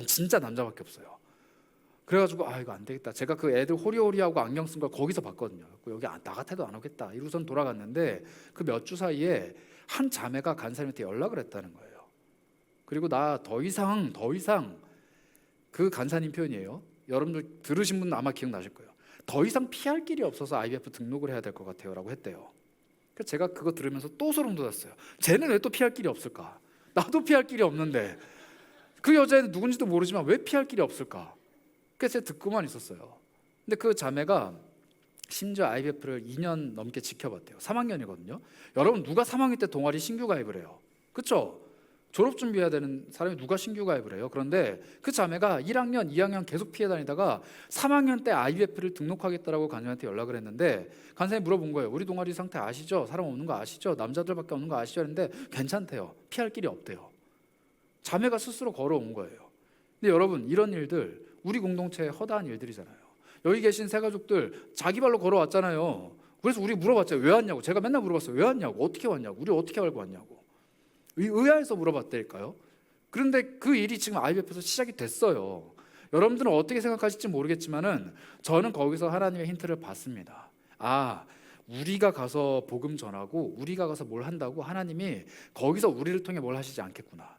진짜 남자밖에 없어요. 그래가지고 이거 안 되겠다. 제가 그 애들 호리호리하고 안경 쓴 걸 거기서 봤거든요. 여기 나 같아도 안 오겠다 이러고선 돌아갔는데 그 몇 주 사이에 한 자매가 간사님한테 연락을 했다는 거예요. 그리고 나 더 이상 그 간사님 표현이에요. 여러분들 들으신 분은 아마 기억나실 거예요. 더 이상 피할 길이 없어서 IBF 등록을 해야 될 것 같아요 라고 했대요. 그래서 제가 그거 들으면서 또 소름 돋았어요. 쟤는 왜 또 피할 길이 없을까? 나도 피할 길이 없는데 그 여자애는 누군지도 모르지만 왜 피할 길이 없을까? 그래서 제가 듣고만 있었어요. 근데 그 자매가 심지어 IBF를 2년 넘게 지켜봤대요. 3학년이거든요. 여러분 누가 3학년 때 동아리 신규 가입을 해요? 그렇죠? 졸업 준비해야 되는 사람이 누가 신규 가입을 해요? 그런데 그 자매가 1학년, 2학년 계속 피해 다니다가 3학년 때 IBF를 등록하겠다라고 간사님한테 연락을 했는데 간사님이 물어본 거예요. 우리 동아리 상태 아시죠? 사람 없는 거 아시죠? 남자들밖에 없는 거 아시죠? 했는데 괜찮대요. 피할 길이 없대요. 자매가 스스로 걸어온 거예요. 근데 여러분, 이런 일들 우리 공동체의 허다한 일들이잖아요. 여기 계신 새가족들 자기 발로 걸어왔잖아요. 그래서 우리 물어봤잖아요. 왜 왔냐고. 제가 맨날 물어봤어요. 왜 왔냐고. 어떻게 왔냐고. 우리 어떻게 알고 왔냐고. 의아해서 물어봤다니까요. 그런데 그 일이 지금 IBF에서 시작이 됐어요. 여러분들은 어떻게 생각하실지 모르겠지만은 저는 거기서 하나님의 힌트를 받습니다. 아, 우리가 가서 복음 전하고 우리가 가서 뭘 한다고 하나님이 거기서 우리를 통해 뭘 하시지 않겠구나.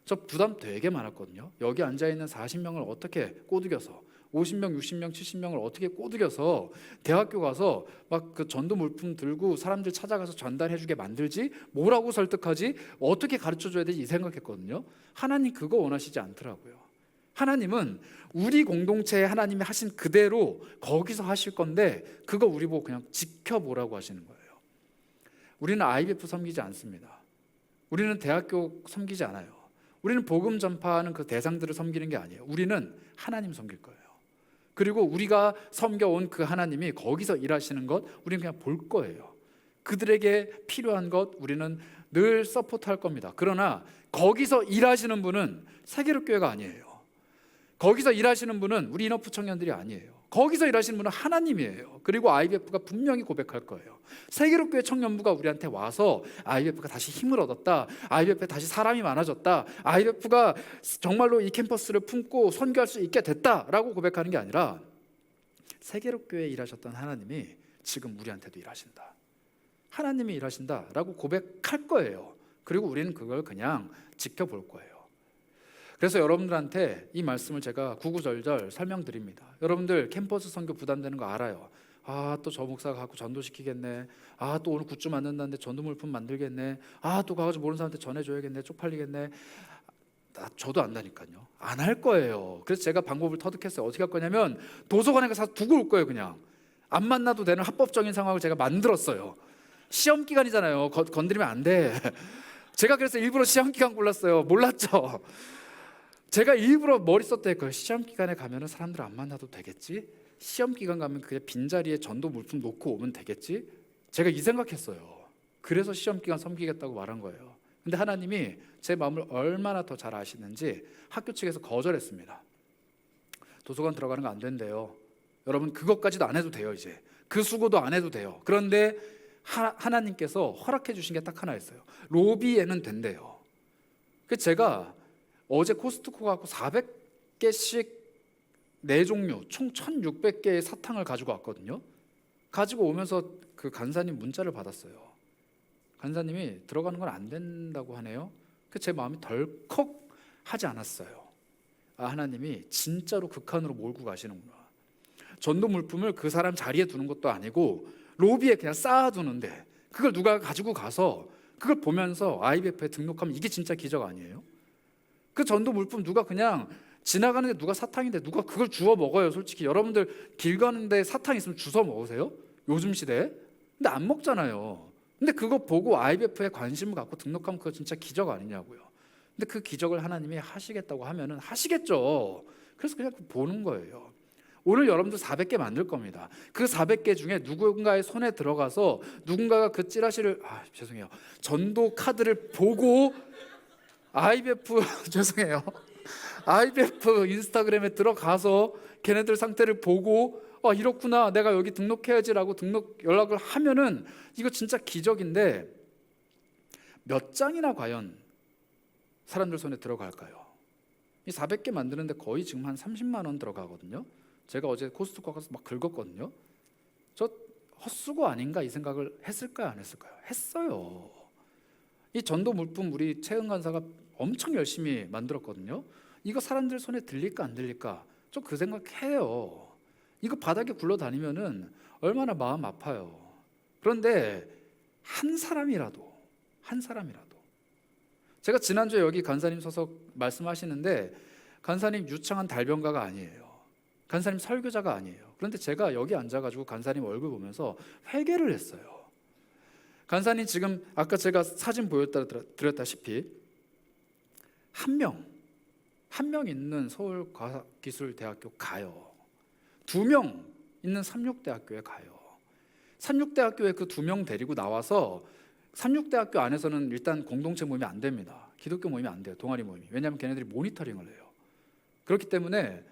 저 부담 되게 많았거든요. 여기 앉아있는 40명을 어떻게 꼬드겨서 50명, 60명, 70명을 어떻게 꼬드겨서 대학교 가서 막 그 전도 물품 들고 사람들 찾아가서 전달해주게 만들지, 뭐라고 설득하지, 어떻게 가르쳐줘야 되지 이 생각했거든요. 하나님 그거 원하시지 않더라고요. 하나님은 우리 공동체에 하나님이 하신 그대로 거기서 하실 건데 그거 우리 보고 그냥 지켜보라고 하시는 거예요. 우리는 IBF 섬기지 않습니다. 우리는 대학교 섬기지 않아요. 우리는 복음 전파하는 그 대상들을 섬기는 게 아니에요. 우리는 하나님 섬길 거예요. 그리고 우리가 섬겨온 그 하나님이 거기서 일하시는 것 우리는 그냥 볼 거예요. 그들에게 필요한 것 우리는 늘 서포트할 겁니다. 그러나 거기서 일하시는 분은 세계롭교회가 아니에요. 거기서 일하시는 분은 우리 인어프 청년들이 아니에요. 거기서 일하시는 분은 하나님이에요. 그리고 IBF가 분명히 고백할 거예요. 세계롭교회 청년부가 우리한테 와서 IBF가 다시 힘을 얻었다, IBF에 다시 사람이 많아졌다, IBF가 정말로 이 캠퍼스를 품고 선교할 수 있게 됐다라고 고백하는 게 아니라 세계롭교회에 일하셨던 하나님이 지금 우리한테도 일하신다, 하나님이 일하신다라고 고백할 거예요. 그리고 우리는 그걸 그냥 지켜볼 거예요. 그래서 여러분들한테 이 말씀을 제가 구구절절 설명드립니다. 여러분들 캠퍼스 선교 부담되는 거 알아요. 아, 또 저 목사가 갖고 전도시키겠네. 아, 또 오늘 굿즈 만든다는데 전도 물품 만들겠네. 아, 또 가가지고 모르는 사람한테 전해줘야겠네. 쪽팔리겠네. 저도 안다니까요. 안 할 거예요. 그래서 제가 방법을 터득했어요. 어떻게 할 거냐면 도서관에 가서 두고 올 거예요. 그냥 안 만나도 되는 합법적인 상황을 제가 만들었어요. 시험 기간이잖아요. 건드리면 안 돼. 제가 그래서 일부러 시험 기간 골랐어요. 몰랐죠? 제가 일부러 머리 썼대. 그 시험 기간에 가면은 사람들 안 만나도 되겠지. 시험 기간 가면 그냥 빈자리에 전도 물품 놓고 오면 되겠지. 제가 이 생각했어요. 그래서 시험 기간 섬기겠다고 말한 거예요. 근데 하나님이 제 마음을 얼마나 더 잘 아시는지 학교 측에서 거절했습니다. 도서관 들어가는 거 안 된대요. 여러분 그것까지도 안 해도 돼요. 이제 그 수고도 안 해도 돼요. 그런데 하나님께서 허락해 주신 게 딱 하나 있어요. 로비에는 된대요. 그래서 제가 어제 코스트코 가고 400개씩 4종류 총 1600개의 사탕을 가지고 왔거든요. 가지고 오면서 그 간사님 문자를 받았어요. 간사님이 들어가는 건 안 된다고 하네요. 그래서 제 마음이 덜컥 하지 않았어요. 아, 하나님이 진짜로 극한으로 몰고 가시는구나. 전도 물품을 그 사람 자리에 두는 것도 아니고 로비에 그냥 쌓아두는데 그걸 누가 가지고 가서 그걸 보면서 IBF에 등록하면 이게 진짜 기적 아니에요? 그 전도 물품 누가 그냥 지나가는데 누가 사탕인데 누가 그걸 주워 먹어요? 솔직히 여러분들 길 가는데 사탕 있으면 주워 먹으세요? 요즘 시대에? 근데 안 먹잖아요. 근데 그거 보고 IBF에 관심을 갖고 등록하면 그거 진짜 기적 아니냐고요. 근데 그 기적을 하나님이 하시겠다고 하면은 하시겠죠. 그래서 그냥 보는 거예요. 오늘 여러분들 400개 만들 겁니다. 그 400개 중에 누군가의 손에 들어가서 누군가가 그 찌라시를 죄송해요. 전도 카드를 보고 IBF 죄송해요. IBF 인스타그램에 들어가서 걔네들 상태를 보고 이렇구나 내가 여기 등록해야지라고 등록 연락을 하면은 이거 진짜 기적인데 몇 장이나 과연 사람들 손에 들어갈까요? 이 400개 만드는데 거의 지금 한 30만 원 들어가거든요. 제가 어제 코스트코 가서 막 긁었거든요. 저 헛수고 아닌가 이 생각을 했을까요? 안 했을까요? 했어요. 이 전도 물품 우리 최은 간사가 엄청 열심히 만들었거든요. 이거 사람들 손에 들릴까 안 들릴까 좀 그 생각해요. 이거 바닥에 굴러다니면은 얼마나 마음 아파요. 그런데 한 사람이라도 제가 지난주에 여기 간사님 서서 말씀하시는데 간사님 유창한 달변가가 아니에요. 간사님 설교자가 아니에요. 그런데 제가 여기 앉아가지고 간사님 얼굴 보면서 회개를 했어요. 간사님 지금 아까 제가 사진 보여드렸다시피 한 명 있는 서울과학기술대학교 가요. 2명 있는 삼육대학교에 가요. 삼육대학교에 그 2명 데리고 나와서 삼육대학교 안에서는 일단 공동체 모임이 안 됩니다. 기독교 모임이 안 돼요. 동아리 모임이. 왜냐하면 걔네들이 모니터링을 해요. 그렇기 때문에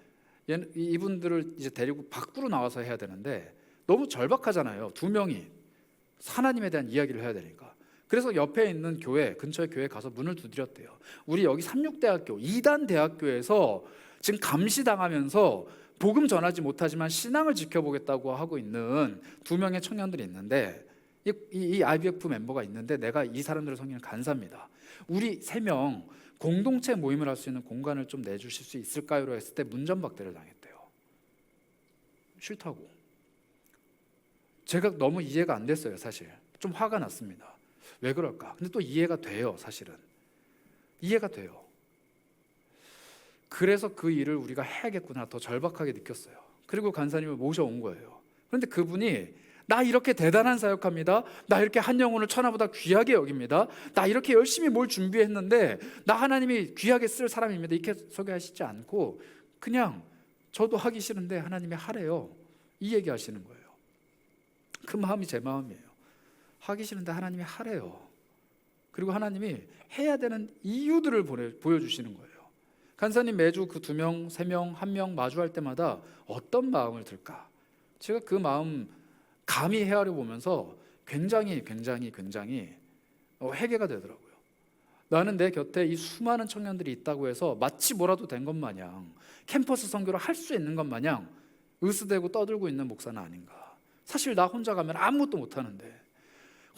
이분들을 이제 데리고 밖으로 나와서 해야 되는데 너무 절박하잖아요. 2명이 하나님에 대한 이야기를 해야 되니까. 그래서 옆에 있는 교회, 근처의 교회에 가서 문을 두드렸대요. 우리 여기 삼육대학교, 2단 대학교에서 지금 감시당하면서 복음 전하지 못하지만 신앙을 지켜보겠다고 하고 있는 2명의 청년들이 있는데 이 IBF 멤버가 있는데 내가 이 사람들을 섬기는 간사입니다. 우리 3명 공동체 모임을 할 수 있는 공간을 좀 내주실 수 있을까요? 했을 때 문전박대를 당했대요. 싫다고. 제가 너무 이해가 안 됐어요. 사실 좀 화가 났습니다. 왜 그럴까? 근데 또 이해가 돼요. 사실은 이해가 돼요. 그래서 그 일을 우리가 해야겠구나 더 절박하게 느꼈어요. 그리고 간사님을 모셔온 거예요. 그런데 그분이 나 이렇게 대단한 사역합니다. 나 이렇게 한 영혼을 천하보다 귀하게 여깁니다. 나 이렇게 열심히 뭘 준비했는데 나 하나님이 귀하게 쓸 사람입니다. 이렇게 소개하시지 않고 그냥 저도 하기 싫은데 하나님이 하래요. 이 얘기 하시는 거예요. 그 마음이 제 마음이에요. 하기 싫은데 하나님이 하래요. 그리고 하나님이 해야 되는 이유들을 보여주시는 거예요. 간사님 매주 그 2명, 3명, 1명 마주할 때마다 어떤 마음을 들까? 제가 그 마음 감히 헤아려 보면서 굉장히 회개가 되더라고요. 나는 내 곁에 이 수많은 청년들이 있다고 해서 마치 뭐라도 된 것 마냥 캠퍼스 선교를 할 수 있는 것 마냥 으스대고 떠들고 있는 목사는 아닌가. 사실 나 혼자 가면 아무것도 못하는데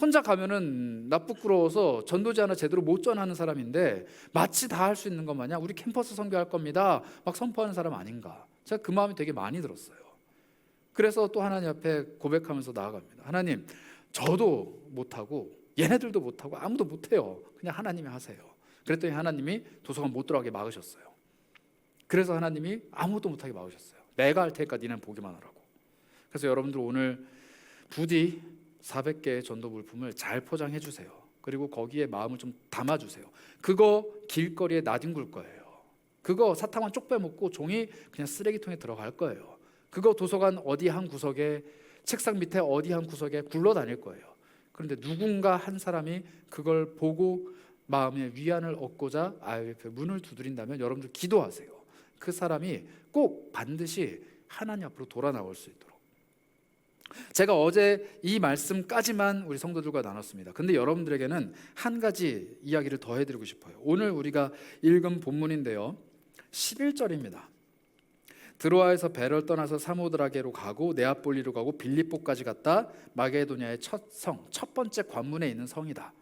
혼자 가면은 나 부끄러워서 전도지 하나 제대로 못 전하는 사람인데 마치 다 할 수 있는 것 마냥 우리 캠퍼스 선교할 겁니다 막 선포하는 사람 아닌가. 제가 그 마음이 되게 많이 들었어요. 그래서 또 하나님 앞에 고백하면서 나아갑니다. 하나님, 저도 못하고 얘네들도 못하고 아무도 못해요. 그냥 하나님이 하세요. 그랬더니 하나님이 도서관 못 들어가게 막으셨어요. 그래서 하나님이 아무것도 못하게 막으셨어요. 내가 할 테니까 니는 보기만 하라고. 그래서 여러분들 오늘 부디 400개의 전도 물품을 잘 포장해 주세요. 그리고 거기에 마음을 좀 담아주세요. 그거 길거리에 나뒹굴 거예요. 그거 사탕만 쪽 빼먹고 종이 그냥 쓰레기통에 들어갈 거예요. 그거 도서관 어디 한 구석에 책상 밑에 어디 한 구석에 굴러다닐 거예요. 그런데 누군가 한 사람이 그걸 보고 마음의 위안을 얻고자 IF의 문을 두드린다면 여러분들 기도하세요. 그 사람이 꼭 반드시 하나님 앞으로 돌아 나올 수 있도록. 제가 어제 이 말씀까지만 우리 성도들과 나눴습니다. 근데 여러분들에게는 한 가지 이야기를 더 해드리고 싶어요. 오늘 우리가 읽은 본문인데요, 11절입니다. 드로아에서 배를 떠나서 사모드라게로 가고 네아폴리로 가고 빌립보까지 갔다. 마게도냐의 첫 번째 관문에 있는 성이다.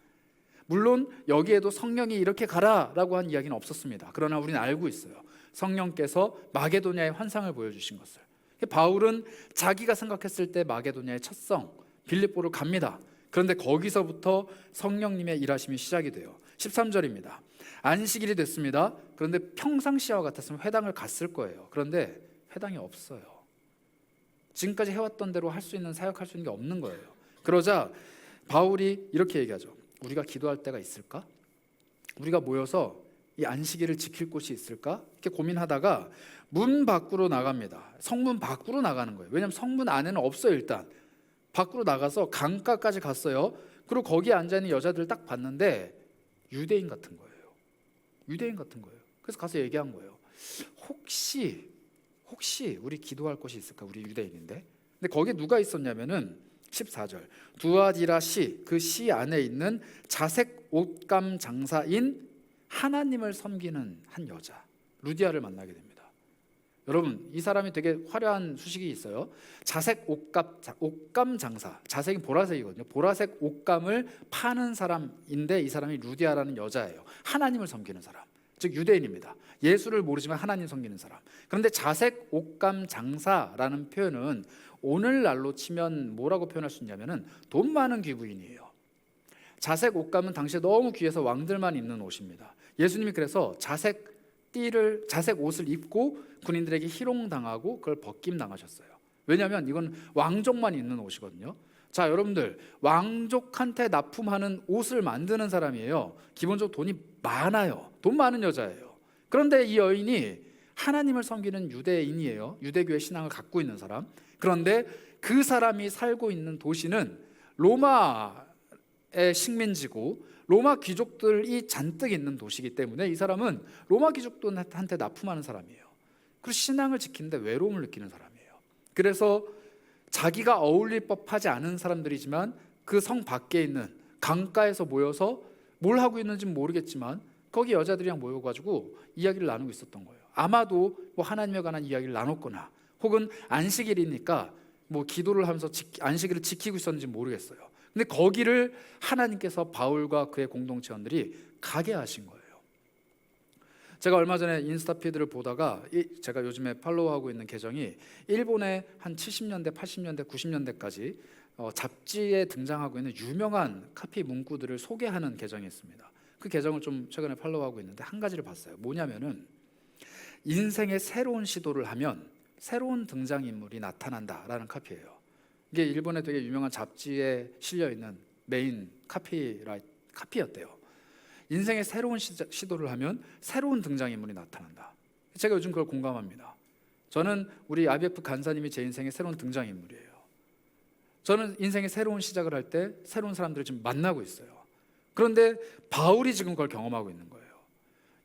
물론 여기에도 성령이 이렇게 가라라고 한 이야기는 없었습니다. 그러나 우리는 알고 있어요. 성령께서 마게도냐의 환상을 보여주신 것을. 바울은 자기가 생각했을 때 마게도냐의 첫 성 빌립보로 갑니다. 그런데 거기서부터 성령님의 일하심이 시작이 돼요. 13절입니다. 안식일이 됐습니다. 그런데 평상시와 같았으면 회당을 갔을 거예요. 그런데 회당이 없어요. 지금까지 해왔던 대로 할 수 있는 사역할 수 있는 게 없는 거예요. 그러자 바울이 이렇게 얘기하죠. 우리가 기도할 때가 있을까? 우리가 모여서 이 안식일을 지킬 곳이 있을까? 이렇게 고민하다가 문 밖으로 나갑니다. 성문 밖으로 나가는 거예요. 왜냐하면 성문 안에는 없어요. 일단 밖으로 나가서 강가까지 갔어요. 그리고 거기에 앉아있는 여자들을 딱 봤는데 유대인 같은 거예요. 유대인 같은 거예요. 그래서 가서 얘기한 거예요. 혹시 우리 기도할 곳이 있을까? 우리 유대인인데. 근데 거기에 누가 있었냐면은 14절 두아디라 시, 그 시 안에 있는 자색 옷감 장사인 하나님을 섬기는 한 여자 루디아를 만나게 됩니다. 여러분, 이 사람이 되게 화려한 수식이 있어요. 자색 옷감 장사. 자색이 보라색이거든요. 보라색 옷감을 파는 사람인데 이 사람이 루디아라는 여자예요. 하나님을 섬기는 사람, 즉 유대인입니다. 예수를 모르지만 하나님 섬기는 사람. 그런데 자색 옷감 장사라는 표현은 오늘날로 치면 뭐라고 표현할 수 있냐면은 돈 많은 귀부인이에요. 자색 옷감은 당시에 너무 귀해서 왕들만 입는 옷입니다. 예수님이 그래서 자색 옷을 입고 군인들에게 희롱당하고 그걸 벗김당하셨어요. 왜냐하면 이건 왕족만 입는 옷이거든요. 자, 여러분들, 왕족한테 납품하는 옷을 만드는 사람이에요. 기본적으로 돈이 많아요. 돈 많은 여자예요. 그런데 이 여인이 하나님을 섬기는 유대인이에요. 유대교의 신앙을 갖고 있는 사람. 그런데 그 사람이 살고 있는 도시는 로마의 식민지고 로마 귀족들이 잔뜩 있는 도시이기 때문에 이 사람은 로마 귀족들한테 납품하는 사람이에요. 그리고 신앙을 지키는데 외로움을 느끼는 사람이에요. 그래서 자기가 어울릴 법하지 않은 사람들이지만 그 성 밖에 있는 강가에서 모여서 뭘 하고 있는지는 모르겠지만 거기 여자들이랑 모여가지고 이야기를 나누고 있었던 거예요. 아마도 뭐 하나님에 관한 이야기를 나눴거나 혹은 안식일이니까 뭐 기도를 하면서 안식일을 지키고 있었는지 모르겠어요. 근데 거기를 하나님께서 바울과 그의 공동체원들이 가게 하신 거예요. 제가 얼마 전에 인스타 피드를 보다가 제가 요즘에 팔로우하고 있는 계정이 일본의 한 70년대, 80년대, 90년대까지 잡지에 등장하고 있는 유명한 카피 문구들을 소개하는 계정이 있습니다. 그 계정을 좀 최근에 팔로우하고 있는데 한 가지를 봤어요. 뭐냐면은 인생의 새로운 시도를 하면 새로운 등장인물이 나타난다라는 카피예요. 이게 일본의 되게 유명한 잡지에 실려있는 메인 카피였대요. 인생의 새로운 시도를 하면 새로운 등장인물이 나타난다. 제가 요즘 그걸 공감합니다. 저는 우리 IBF 간사님이 제 인생의 새로운 등장인물이에요. 저는 인생의 새로운 시작을 할 때 새로운 사람들을 지금 만나고 있어요. 그런데 바울이 지금 그걸 경험하고 있는 거예요.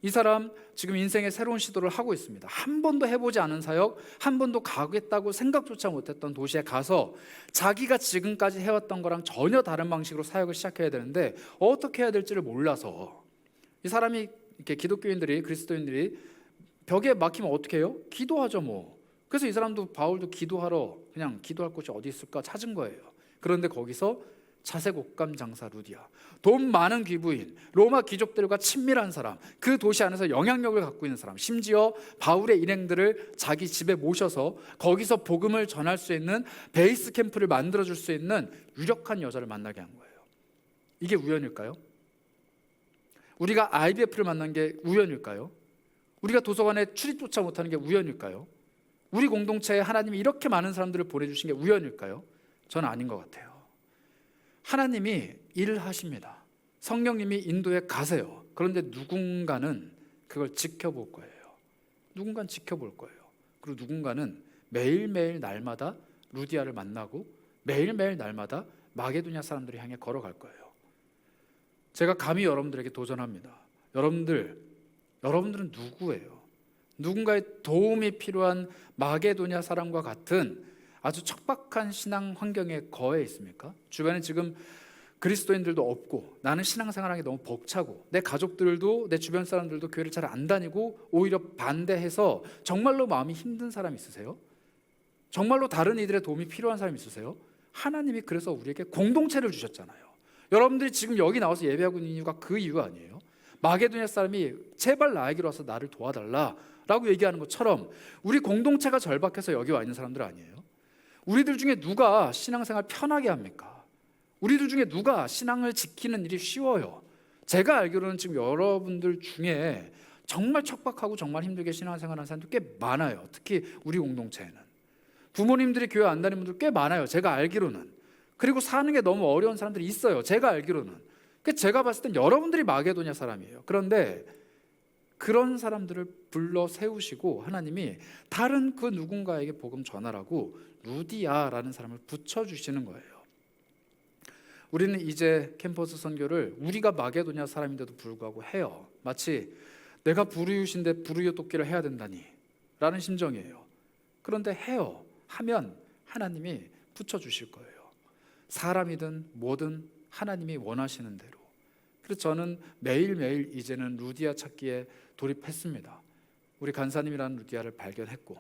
이 사람 지금 인생의 새로운 시도를 하고 있습니다. 한 번도 해보지 않은 사역, 한 번도 가겠다고 생각조차 못했던 도시에 가서 자기가 지금까지 해왔던 거랑 전혀 다른 방식으로 사역을 시작해야 되는데 어떻게 해야 될지를 몰라서 이 사람이 이렇게 기독교인들이, 그리스도인들이 벽에 막히면 어떻게 해요? 기도하죠 뭐. 그래서 이 사람도, 바울도 기도하러 그냥 기도할 곳이 어디 있을까 찾은 거예요. 그런데 거기서 자색 옷감 장사 루디아, 돈 많은 귀부인, 로마 귀족들과 친밀한 사람, 그 도시 안에서 영향력을 갖고 있는 사람, 심지어 바울의 일행들을 자기 집에 모셔서 거기서 복음을 전할 수 있는 베이스 캠프를 만들어줄 수 있는 유력한 여자를 만나게 한 거예요. 이게 우연일까요? 우리가 IBF를 만난 게 우연일까요? 우리가 도서관에 출입조차 못하는 게 우연일까요? 우리 공동체에 하나님이 이렇게 많은 사람들을 보내주신 게 우연일까요? 저는 아닌 것 같아요. 하나님이 일을 하십니다. 성령님이 인도에 가세요. 그런데 누군가는 그걸 지켜볼 거예요. 누군가는 지켜볼 거예요. 그리고 누군가는 매일매일 날마다 루디아를 만나고 매일매일 날마다 마게도냐 사람들을 향해 걸어갈 거예요. 제가 감히 여러분들에게 도전합니다. 여러분들은 누구예요? 누군가의 도움이 필요한 마게도냐 사람과 같은 아주 척박한 신앙 환경에 거해 있습니까? 주변에 지금 그리스도인들도 없고 나는 신앙생활하기 너무 벅차고 내 가족들도 내 주변 사람들도 교회를 잘 안 다니고 오히려 반대해서 정말로 마음이 힘든 사람 있으세요? 정말로 다른 이들의 도움이 필요한 사람 있으세요? 하나님이 그래서 우리에게 공동체를 주셨잖아요. 여러분들이 지금 여기 나와서 예배하고 있는 이유가 그 이유 아니에요? 마게도냐 사람이 제발 나에게로 와서 나를 도와달라라고 얘기하는 것처럼 우리 공동체가 절박해서 여기 와 있는 사람들 아니에요? 우리들 중에 누가 신앙생활 편하게 합니까? 우리들 중에 누가 신앙을 지키는 일이 쉬워요? 제가 알기로는 지금 여러분들 중에 정말 척박하고 정말 힘들게 신앙생활하는 사람들 꽤 많아요. 특히 우리 공동체에는 부모님들이 교회 안 다니는 분들 꽤 많아요. 제가 알기로는. 그리고 사는 게 너무 어려운 사람들이 있어요. 제가 알기로는. 제가 봤을 땐 여러분들이 마게도냐 사람이에요. 그런데 그런 사람들을 불러 세우시고 하나님이 다른 그 누군가에게 복음 전하라고 루디아라는 사람을 붙여주시는 거예요. 우리는 이제 캠퍼스 선교를 우리가 마게도냐 사람인데도 불구하고 해요. 마치 내가 부르유신데 부르유 돕기를 해야 된다니 라는 심정이에요. 그런데 해요. 하면 하나님이 붙여주실 거예요. 사람이든 뭐든 하나님이 원하시는 대로. 그래서 저는 매일매일 이제는 루디아 찾기에 돌입했습니다. 우리 간사님이라는 루디아를 발견했고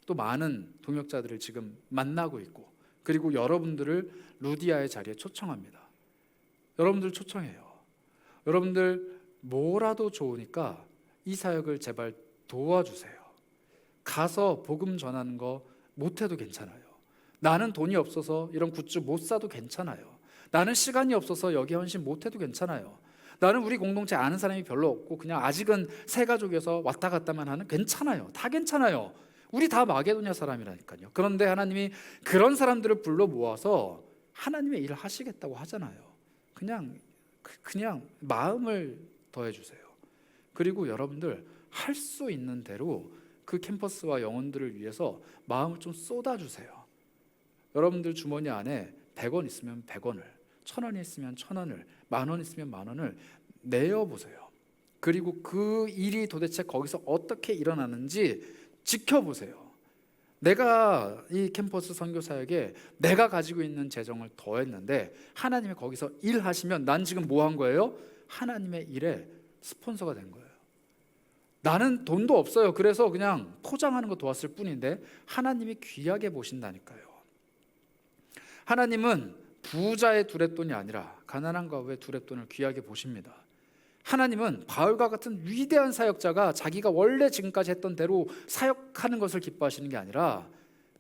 또 많은 동역자들을 지금 만나고 있고 그리고 여러분들을 루디아의 자리에 초청합니다. 여러분들 초청해요. 여러분들 뭐라도 좋으니까 이 사역을 제발 도와주세요. 가서 복음 전하는 거 못해도 괜찮아요. 나는 돈이 없어서 이런 굿즈 못 사도 괜찮아요. 나는 시간이 없어서 여기 헌신 못해도 괜찮아요. 나는 우리 공동체 아는 사람이 별로 없고 그냥 아직은 새 가족이어서 왔다 갔다만 하는 괜찮아요. 다 괜찮아요. 우리 다 마게도냐 사람이라니까요. 그런데 하나님이 그런 사람들을 불러 모아서 하나님의 일을 하시겠다고 하잖아요. 그냥 마음을 더해 주세요. 그리고 여러분들 할 수 있는 대로 그 캠퍼스와 영혼들을 위해서 마음을 좀 쏟아주세요. 여러분들 주머니 안에 100원 있으면 100원을, 1000원이 있으면 1000원을, 10,000원 있으면 10,000원을 내어보세요. 그리고 그 일이 도대체 거기서 어떻게 일어나는지 지켜보세요. 내가 이 캠퍼스 선교사에게 내가 가지고 있는 재정을 더했는데 하나님이 거기서 일하시면 난 지금 뭐 한 거예요? 하나님의 일에 스폰서가 된 거예요. 나는 돈도 없어요. 그래서 그냥 포장하는 거 도왔을 뿐인데 하나님이 귀하게 보신다니까요. 하나님은 부자의 두렙돈이 아니라 가난한 과부의 두렙돈을 귀하게 보십니다. 하나님은 바울과 같은 위대한 사역자가 자기가 원래 지금까지 했던 대로 사역하는 것을 기뻐하시는 게 아니라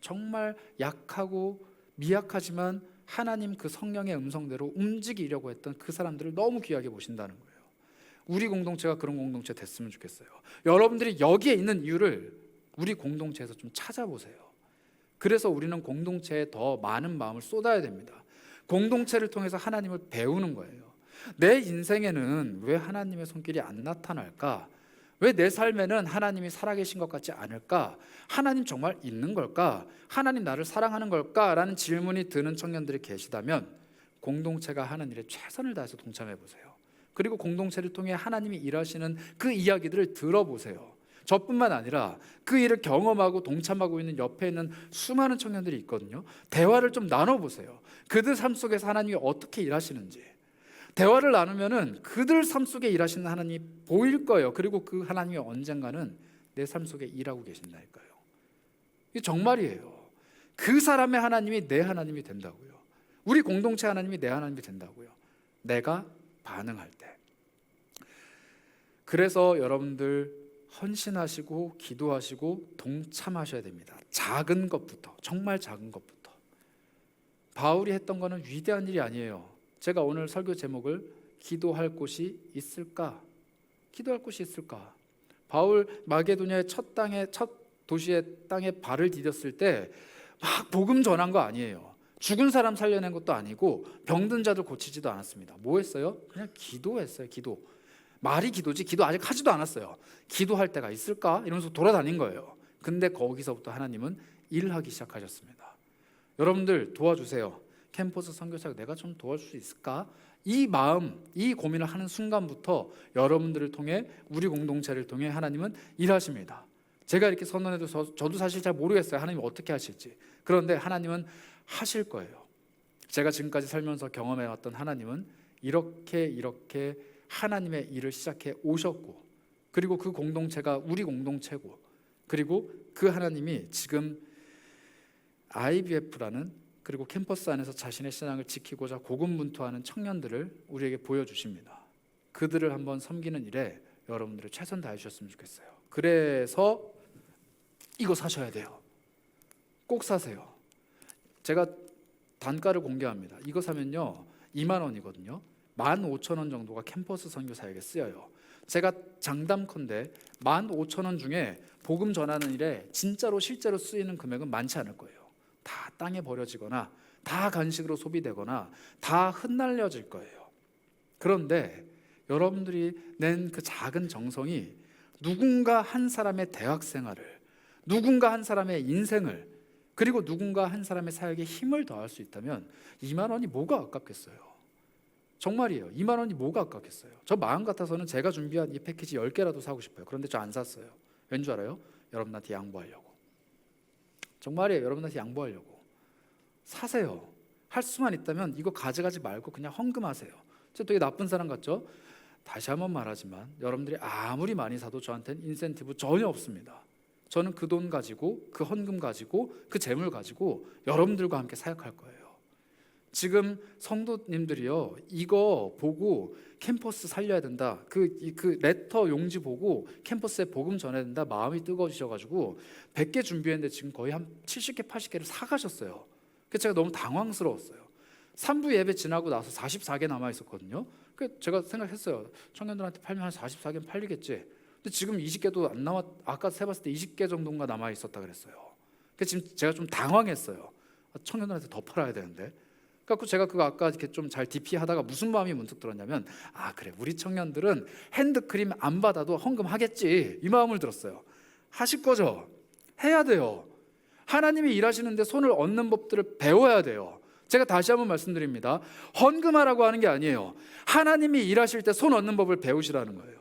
정말 약하고 미약하지만 하나님 그 성령의 음성대로 움직이려고 했던 그 사람들을 너무 귀하게 보신다는 거예요. 우리 공동체가 그런 공동체 됐으면 좋겠어요. 여러분들이 여기에 있는 이유를 우리 공동체에서 좀 찾아보세요. 그래서 우리는 공동체에 더 많은 마음을 쏟아야 됩니다. 공동체를 통해서 하나님을 배우는 거예요. 내 인생에는 왜 하나님의 손길이 안 나타날까? 왜 내 삶에는 하나님이 살아계신 것 같지 않을까? 하나님 정말 있는 걸까? 하나님 나를 사랑하는 걸까? 라는 질문이 드는 청년들이 계시다면 공동체가 하는 일에 최선을 다해서 동참해 보세요. 그리고 공동체를 통해 하나님이 일하시는 그 이야기들을 들어보세요. 저뿐만 아니라 그 일을 경험하고 동참하고 있는 옆에 있는 수많은 청년들이 있거든요. 대화를 좀 나눠보세요. 그들 삶 속에서 하나님이 어떻게 일하시는지. 대화를 나누면은 그들 삶 속에 일하시는 하나님이 보일 거예요. 그리고 그 하나님이 언젠가는 내 삶 속에 일하고 계신다니까요. 이게 정말이에요. 그 사람의 하나님이 내 하나님이 된다고요. 우리 공동체 하나님이 내 하나님이 된다고요. 내가 반응할 때. 그래서 여러분들 헌신하시고 기도하시고 동참하셔야 됩니다. 작은 것부터, 정말 작은 것부터. 바울이 했던 거는 위대한 일이 아니에요. 제가 오늘 설교 제목을 기도할 곳이 있을까? 기도할 곳이 있을까? 바울 마게도냐의 첫 도시의 땅에 발을 디뎠을 때 막 복음 전한 거 아니에요. 죽은 사람 살려낸 것도 아니고 병든 자들 고치지도 않았습니다. 뭐 했어요? 그냥 기도했어요. 기도. 말이 기도지 기도 아직 하지도 않았어요. 기도할 때가 있을까? 이러면서 돌아다닌 거예요. 근데 거기서부터 하나님은 일하기 시작하셨습니다. 여러분들 도와주세요. 캠퍼스 선교사가 내가 좀 도와줄 수 있을까? 이 마음, 이 고민을 하는 순간부터 여러분들을 통해 우리 공동체를 통해 하나님은 일하십니다. 제가 이렇게 선언해도 저도 사실 잘 모르겠어요. 하나님이 어떻게 하실지. 그런데 하나님은 하실 거예요. 제가 지금까지 살면서 경험해왔던 하나님은 이렇게 하나님의 일을 시작해 오셨고, 그리고 그 공동체가 우리 공동체고, 그리고 그 하나님이 지금 IBF라는 그리고 캠퍼스 안에서 자신의 신앙을 지키고자 고군분투하는 청년들을 우리에게 보여주십니다. 그들을 한번 섬기는 일에 여러분들이 최선 다해 주셨으면 좋겠어요. 그래서 이거 사셔야 돼요. 꼭 사세요. 제가 단가를 공개합니다. 이거 사면요 2만 원이거든요. 15,000원 정도가 캠퍼스 선교사에게 쓰여요. 제가 장담컨대 15,000원 중에 복음 전하는 일에 진짜로 실제로 쓰이는 금액은 많지 않을 거예요. 다 땅에 버려지거나 다 간식으로 소비되거나 다 흩날려질 거예요. 그런데 여러분들이 낸 그 작은 정성이 누군가 한 사람의 대학 생활을, 누군가 한 사람의 인생을, 그리고 누군가 한 사람의 사역에 힘을 더할 수 있다면 2만 원이 뭐가 아깝겠어요? 정말이에요. 2만 원이 뭐가 아깝겠어요? 저 마음 같아서는 제가 준비한 이 패키지 10개라도 사고 싶어요. 그런데 저 안 샀어요. 왠 줄 알아요? 여러분한테 양보하려고. 정말이에요. 여러분한테 양보하려고. 사세요. 할 수만 있다면 이거 가져가지 말고 그냥 헌금하세요. 저 되게 나쁜 사람 같죠? 다시 한번 말하지만 여러분들이 아무리 많이 사도 저한테는 인센티브 전혀 없습니다. 저는 그 돈 가지고, 그 헌금 가지고, 그 재물 가지고 여러분들과 함께 사역할 거예요. 지금 성도님들이요, 이거 보고 캠퍼스 살려야 된다, 그 레터 용지 보고 캠퍼스에 복음 전해야 된다 마음이 뜨거워지셔가지고 100개 준비했는데 지금 거의 한 70개, 80개를 사가셨어요. 그래서 제가 너무 당황스러웠어요. 3부 예배 지나고 나서 44개 남아 있었거든요. 그래서 제가 생각했어요. 청년들한테 팔면 한 44개는 팔리겠지. 근데 지금 20개도 안 남았. 아까 세봤을 때 20개 정도가 남아 있었다 그랬어요. 그래서 지금 제가 좀 당황했어요. 청년들한테 더 팔아야 되는데. 그래서 제가 그거 아까 이렇게 좀 잘 DP하다가 무슨 마음이 문득 들었냐면, 그래, 우리 청년들은 핸드크림 안 받아도 헌금하겠지, 이 마음을 들었어요. 하실 거죠? 해야 돼요. 하나님이 일하시는데 손을 얹는 법들을 배워야 돼요. 제가 다시 한번 말씀드립니다. 헌금하라고 하는 게 아니에요. 하나님이 일하실 때 손 얹는 법을 배우시라는 거예요.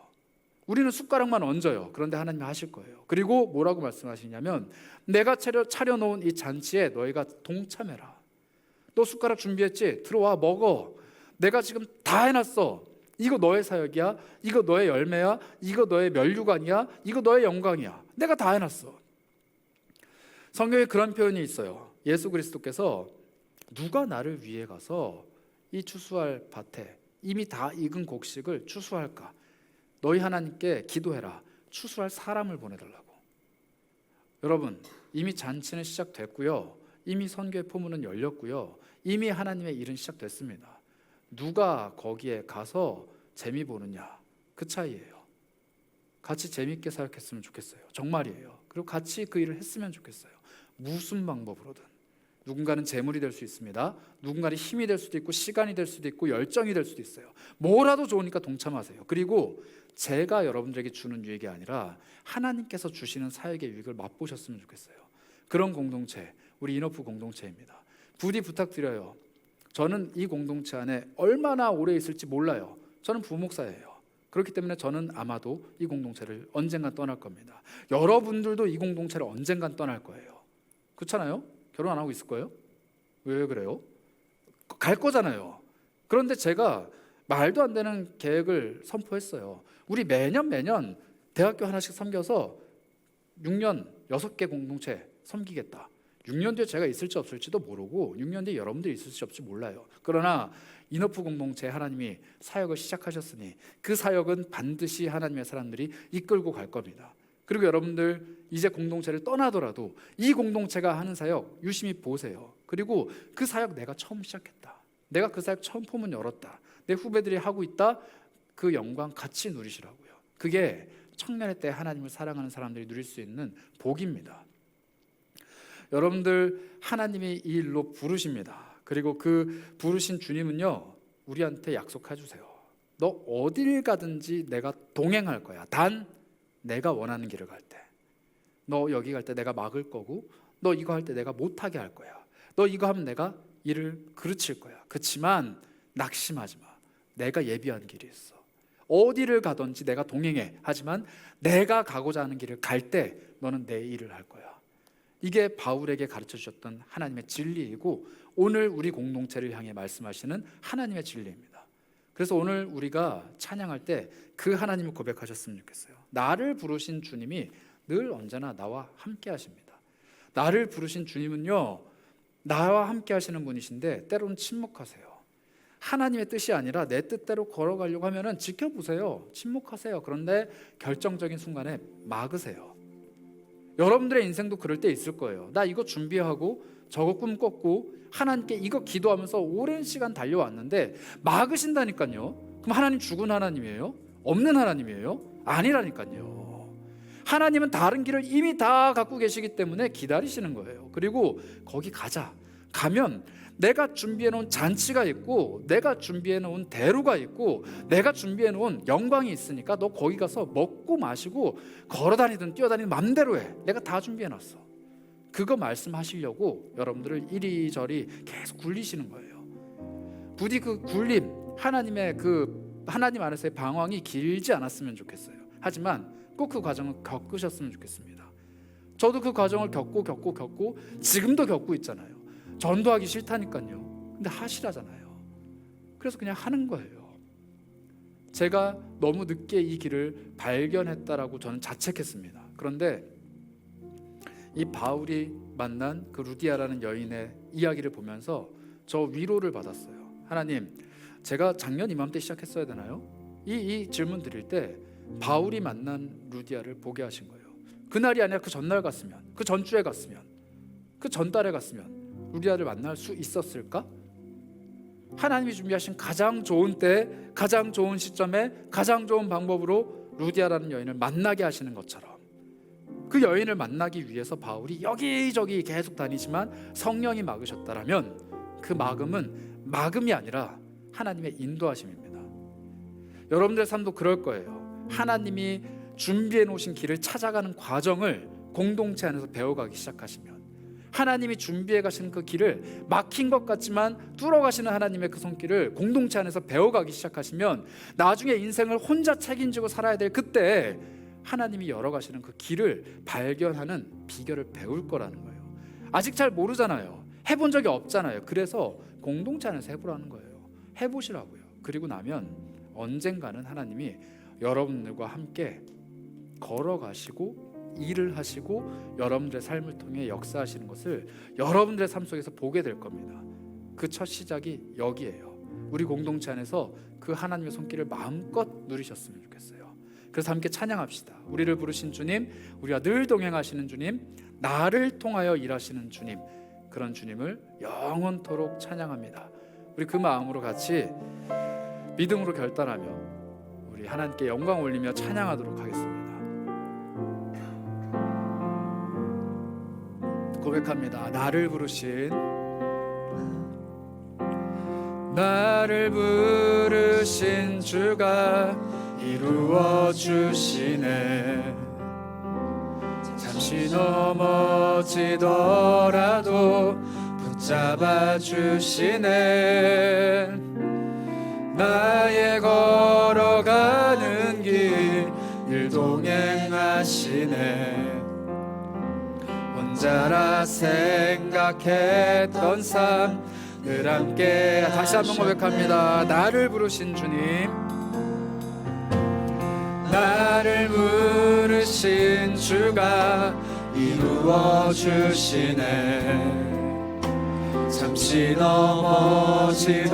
우리는 숟가락만 얹어요. 그런데 하나님이 하실 거예요. 그리고 뭐라고 말씀하시냐면, 내가 차려놓은 이 잔치에 너희가 동참해라. 너 숟가락 준비했지? 들어와 먹어. 내가 지금 다 해놨어. 이거 너의 사역이야. 이거 너의 열매야. 이거 너의 면류관이야. 이거 너의 영광이야. 내가 다 해놨어. 성경에 그런 표현이 있어요. 예수 그리스도께서 누가 나를 위해 가서 이 추수할 밭에 이미 다 익은 곡식을 추수할까? 너희 하나님께 기도해라. 추수할 사람을 보내달라고. 여러분, 이미 잔치는 시작됐고요. 이미 선교의 포문은 열렸고요. 이미 하나님의 일은 시작됐습니다. 누가 거기에 가서 재미 보느냐, 그 차이예요. 같이 재밌게 사역했으면 좋겠어요. 정말이에요. 그리고 같이 그 일을 했으면 좋겠어요. 무슨 방법으로든. 누군가는 재물이 될 수 있습니다. 누군가는 힘이 될 수도 있고, 시간이 될 수도 있고, 열정이 될 수도 있어요. 뭐라도 좋으니까 동참하세요. 그리고 제가 여러분들에게 주는 유익이 아니라 하나님께서 주시는 사역의 유익을 맛보셨으면 좋겠어요. 그런 공동체, 우리 인어프 공동체입니다. 부디 부탁드려요. 저는 이 공동체 안에 얼마나 오래 있을지 몰라요. 저는 부목사예요. 그렇기 때문에 저는 아마도 이 공동체를 언젠간 떠날 겁니다. 여러분들도 이 공동체를 언젠간 떠날 거예요. 그렇잖아요? 결혼 안 하고 있을 거예요? 왜 그래요? 갈 거잖아요. 그런데 제가 말도 안 되는 계획을 선포했어요. 우리 매년 대학교 하나씩 섬겨서 6년 6개 공동체 섬기겠다. 6년 뒤에 제가 있을지 없을지도 모르고 6년 뒤에 여러분들이 있을지 없을지 몰라요. 그러나 인어프 공동체 하나님이 사역을 시작하셨으니 그 사역은 반드시 하나님의 사람들이 이끌고 갈 겁니다. 그리고 여러분들 이제 공동체를 떠나더라도 이 공동체가 하는 사역 유심히 보세요. 그리고 그 사역 내가 처음 시작했다. 내가 그 사역 처음 포문 열었다. 내 후배들이 하고 있다. 그 영광 같이 누리시라고요. 그게 청년의 때 하나님을 사랑하는 사람들이 누릴 수 있는 복입니다. 여러분들 하나님이 이 일로 부르십니다. 그리고 그 부르신 주님은요, 우리한테 약속해 주세요. 너 어딜 가든지 내가 동행할 거야. 단 내가 원하는 길을 갈 때, 너 여기 갈 때 내가 막을 거고, 너 이거 할 때 내가 못하게 할 거야. 너 이거 하면 내가 일을 그르칠 거야. 그렇지만 낙심하지 마. 내가 예비한 길이 있어. 어디를 가든지 내가 동행해. 하지만 내가 가고자 하는 길을 갈 때 너는 내 일을 할 거야. 이게 바울에게 가르쳐 주셨던 하나님의 진리이고, 오늘 우리 공동체를 향해 말씀하시는 하나님의 진리입니다. 그래서 오늘 우리가 찬양할 때 그 하나님을 고백하셨으면 좋겠어요. 나를 부르신 주님이 늘 언제나 나와 함께 하십니다. 나를 부르신 주님은요, 나와 함께 하시는 분이신데 때로는 침묵하세요. 하나님의 뜻이 아니라 내 뜻대로 걸어가려고 하면은 지켜보세요. 침묵하세요. 그런데 결정적인 순간에 막으세요. 여러분들의 인생도 그럴 때 있을 거예요. 나 이거 준비하고 저거 꿈 꿨고 하나님께 이거 기도하면서 오랜 시간 달려왔는데 막으신다니까요. 그럼 하나님 죽은 하나님이에요? 없는 하나님이에요? 아니라니까요. 하나님은 다른 길을 이미 다 갖고 계시기 때문에 기다리시는 거예요. 그리고 거기 가자. 가면 내가 준비해 놓은 잔치가 있고, 내가 준비해 놓은 대로가 있고, 내가 준비해 놓은 영광이 있으니까 너 거기 가서 먹고 마시고 걸어다니든 뛰어다니든 맘대로 해. 내가 다 준비해 놨어. 그거 말씀하시려고 여러분들을 이리저리 계속 굴리시는 거예요. 부디 그 굴림, 하나님 안에서의 방황이 길지 않았으면 좋겠어요. 하지만 꼭 그 과정을 겪으셨으면 좋겠습니다. 저도 그 과정을 겪고 지금도 겪고 있잖아요. 전도하기 싫다니까요. 근데 하시라잖아요. 그래서 그냥 하는 거예요. 제가 너무 늦게 이 길을 발견했다라고 저는 자책했습니다. 그런데 이 바울이 만난 그 루디아라는 여인의 이야기를 보면서 저 위로를 받았어요. 하나님, 제가 작년 이맘때 시작했어야 되나요? 이 질문 드릴 때 바울이 만난 루디아를 보게 하신 거예요. 그날이 아니라 그 전날 갔으면, 그 전주에 갔으면, 그 전달에 갔으면 루디아를 만날 수 있었을까? 하나님이 준비하신 가장 좋은 때, 가장 좋은 시점에, 가장 좋은 방법으로 루디아라는 여인을 만나게 하시는 것처럼, 그 여인을 만나기 위해서 바울이 여기저기 계속 다니지만 성령이 막으셨다라면 그 막음은 막음이 아니라 하나님의 인도하심입니다. 여러분들의 삶도 그럴 거예요. 하나님이 준비해 놓으신 길을 찾아가는 과정을 공동체 안에서 배워가기 시작하시면, 하나님이 준비해 가시는 그 길을 막힌 것 같지만 뚫어가시는 하나님의 그 손길을 공동체 안에서 배워가기 시작하시면, 나중에 인생을 혼자 책임지고 살아야 될 그때 하나님이 열어가시는 그 길을 발견하는 비결을 배울 거라는 거예요. 아직 잘 모르잖아요. 해본 적이 없잖아요. 그래서 공동체 안에서 해보라는 거예요. 해보시라고요. 그리고 나면 언젠가는 하나님이 여러분들과 함께 걸어가시고 일을 하시고 여러분들의 삶을 통해 역사하시는 것을 여러분들의 삶 속에서 보게 될 겁니다. 그 첫 시작이 여기에요. 우리 공동체 안에서 그 하나님의 손길을 마음껏 누리셨으면 좋겠어요. 그래서 함께 찬양합시다. 우리를 부르신 주님, 우리와 늘 동행하시는 주님, 나를 통하여 일하시는 주님, 그런 주님을 영원토록 찬양합니다. 우리 그 마음으로 같이 믿음으로 결단하며 우리 하나님께 영광 올리며 찬양하도록 하겠습니다. 고백합니다. 나를 부르신 주가 이루어 주시네. 잠시 넘어지더라도 붙잡아 주시네. 나의 걸어가는 길 늘 동행하시네. 혼자라 생각했던 삶 늘 함께. 다시 한번 고백합니다. 나를 부르신 주님, 나를 부르신 주가 이루어 주시네. 잠시 넘어지더라도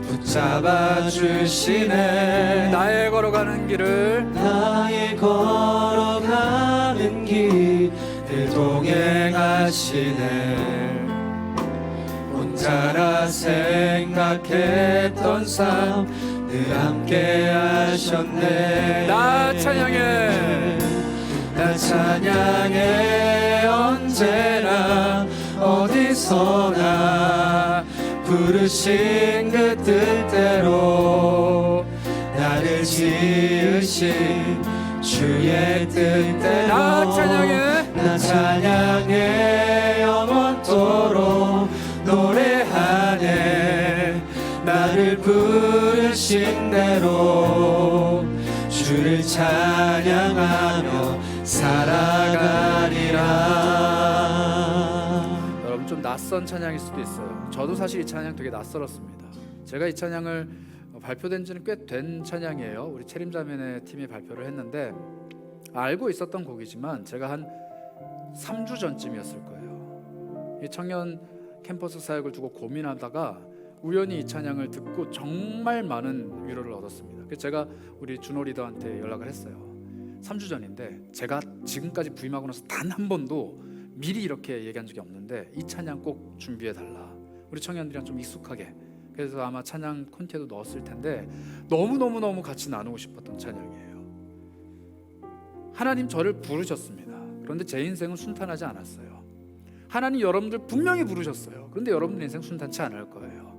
붙잡아 주시네. 나의 걸어가는 길을 늘 동행하시네. 혼자라 생각했던 삶 늘 함께 하셨네. 나 찬양해 언제나 어디서나 부르신 그 뜻대로 나를 지으신 주의 뜻대로 나 찬양해 영원토록 노래하네. 나를 부르신 대로 주를 찬양하며 살아가리라. 여러분, 좀 낯선 찬양일 수도 있어요. 저도 사실 이 찬양 되게 낯설었습니다. 제가 이 찬양을 발표된 지는 꽤 된 찬양이에요. 우리 체림자매네 팀이 발표를 했는데 알고 있었던 곡이지만 제가 한 3주 전쯤이었을 거예요. 이 청년 캠퍼스 사역을 두고 고민하다가 우연히 이 찬양을 듣고 정말 많은 위로를 얻었습니다. 그래서 제가 우리 준호 리더한테 연락을 했어요. 3주 전인데 제가 지금까지 부임하고 나서 단 한 번도 미리 이렇게 얘기한 적이 없는데 이 찬양 꼭 준비해달라. 우리 청년들이랑 좀 익숙하게. 그래서 아마 찬양 콘티에도 넣었을 텐데 너무너무 같이 나누고 싶었던 찬양이에요. 하나님 저를 부르셨습니다. 그런데 제 인생은 순탄하지 않았어요. 하나님 여러분들 분명히 부르셨어요. 그런데 여러분들 인생 순탄치 않을 거예요.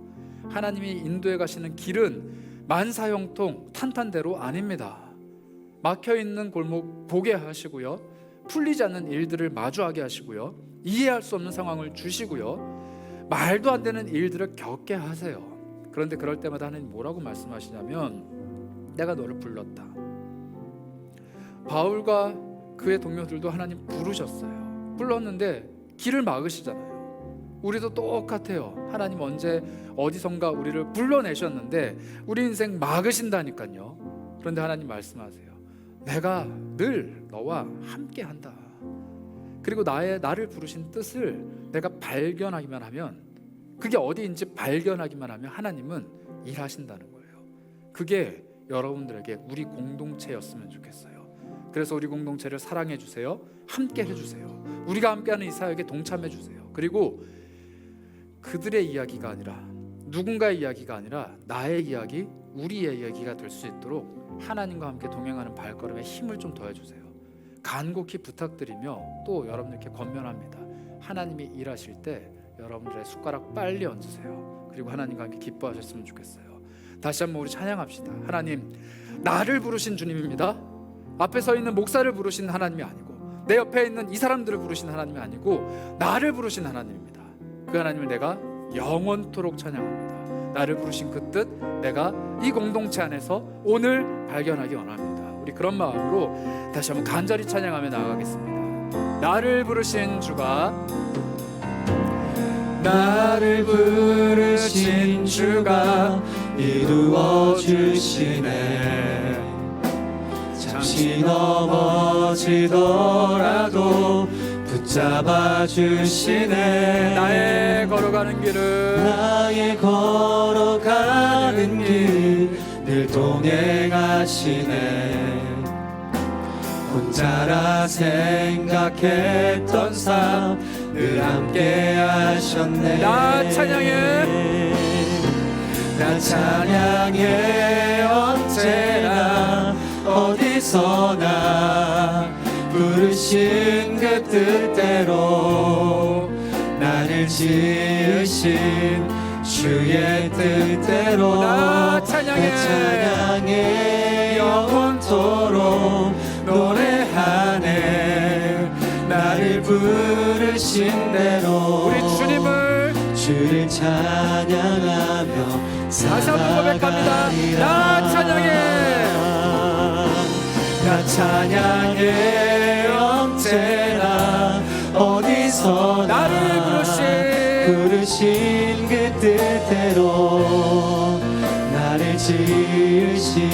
하나님이 인도해 가시는 길은 만사형통 탄탄대로 아닙니다. 막혀있는 골목 보게 하시고요, 풀리지 않는 일들을 마주하게 하시고요, 이해할 수 없는 상황을 주시고요, 말도 안 되는 일들을 겪게 하세요. 그런데 그럴 때마다 하나님 뭐라고 말씀하시냐면 내가 너를 불렀다. 바울과 그의 동료들도 하나님 부르셨어요. 불렀는데 길을 막으시잖아요. 우리도 똑같아요. 하나님 언제 어디선가 우리를 불러내셨는데 우리 인생 막으신다니까요. 그런데 하나님 말씀하세요. 내가 늘 너와 함께 한다. 그리고 나를 부르신 뜻을 내가 발견하기만 하면, 그게 어디인지 발견하기만 하면 하나님은 일하신다는 거예요. 그게 여러분들에게 우리 공동체였으면 좋겠어요. 그래서 우리 공동체를 사랑해 주세요. 함께 해주세요. 우리가 함께하는 이 사역에 동참해 주세요. 그리고 그들의 이야기가 아니라, 누군가의 이야기가 아니라 나의 이야기, 우리의 이야기가 될 수 있도록 하나님과 함께 동행하는 발걸음에 힘을 좀 더해주세요. 간곡히 부탁드리며 또 여러분들께 권면합니다. 하나님이 일하실 때 여러분들의 숟가락 빨리 얹으세요. 그리고 하나님과 함께 기뻐하셨으면 좋겠어요. 다시 한번 우리 찬양합시다. 하나님, 나를 부르신 주님입니다. 앞에 서 있는 목사를 부르신 하나님이 아니고, 내 옆에 있는 이 사람들을 부르신 하나님이 아니고 나를 부르신 하나님입니다. 그 하나님을 내가 영원토록 찬양합니다. 나를 부르신 그 뜻, 내가 이 공동체 안에서 오늘 발견하기 원합니다. 우리 그런 마음으로 다시 한번 간절히 찬양하며 나아가겠습니다. 나를 부르신 주가, 나를 부르신 주가 이루어 주시네. 잠시 넘어지더라도 붙잡아 주시네. 나의 걸어가는 길을, 나의 걸어가는 길 늘 동행하시네. 혼자라 생각했던 삶 늘 함께 하셨네. 나 찬양해, 나 찬양해. 언제나 어디서나 부르신 그 뜻대로, 나를 지으신 주의 뜻대로. 나 찬양해, 나 찬양해. 영원토록 노래하네. 나를 부르신 대로 우리 주를 찬양하며 다시 한번 고백합니다. 나 찬양해, 나 찬양해. 언제나 어디서 나를 부르신 그 뜻대로, 나를 지으신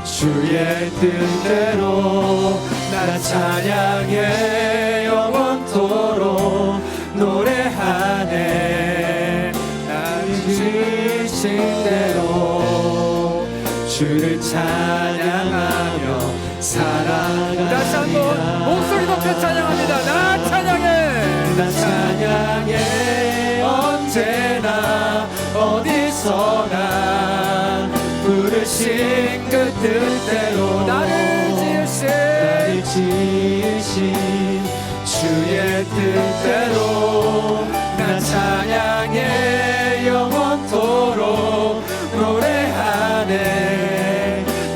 주의 뜻대로. 나 찬양해. 영원토록 노래하네. 나를 지으신 대로 주를 찬양하며 살아가리라. 다시 한번 목소리 높여 찬양합니다. 나 찬양해, 나 찬양해. 언제나 어디서나 부르신 그 뜻대로, 나를 지으신 주의 뜻대로. 나 찬양해. 영원토록 노래하네.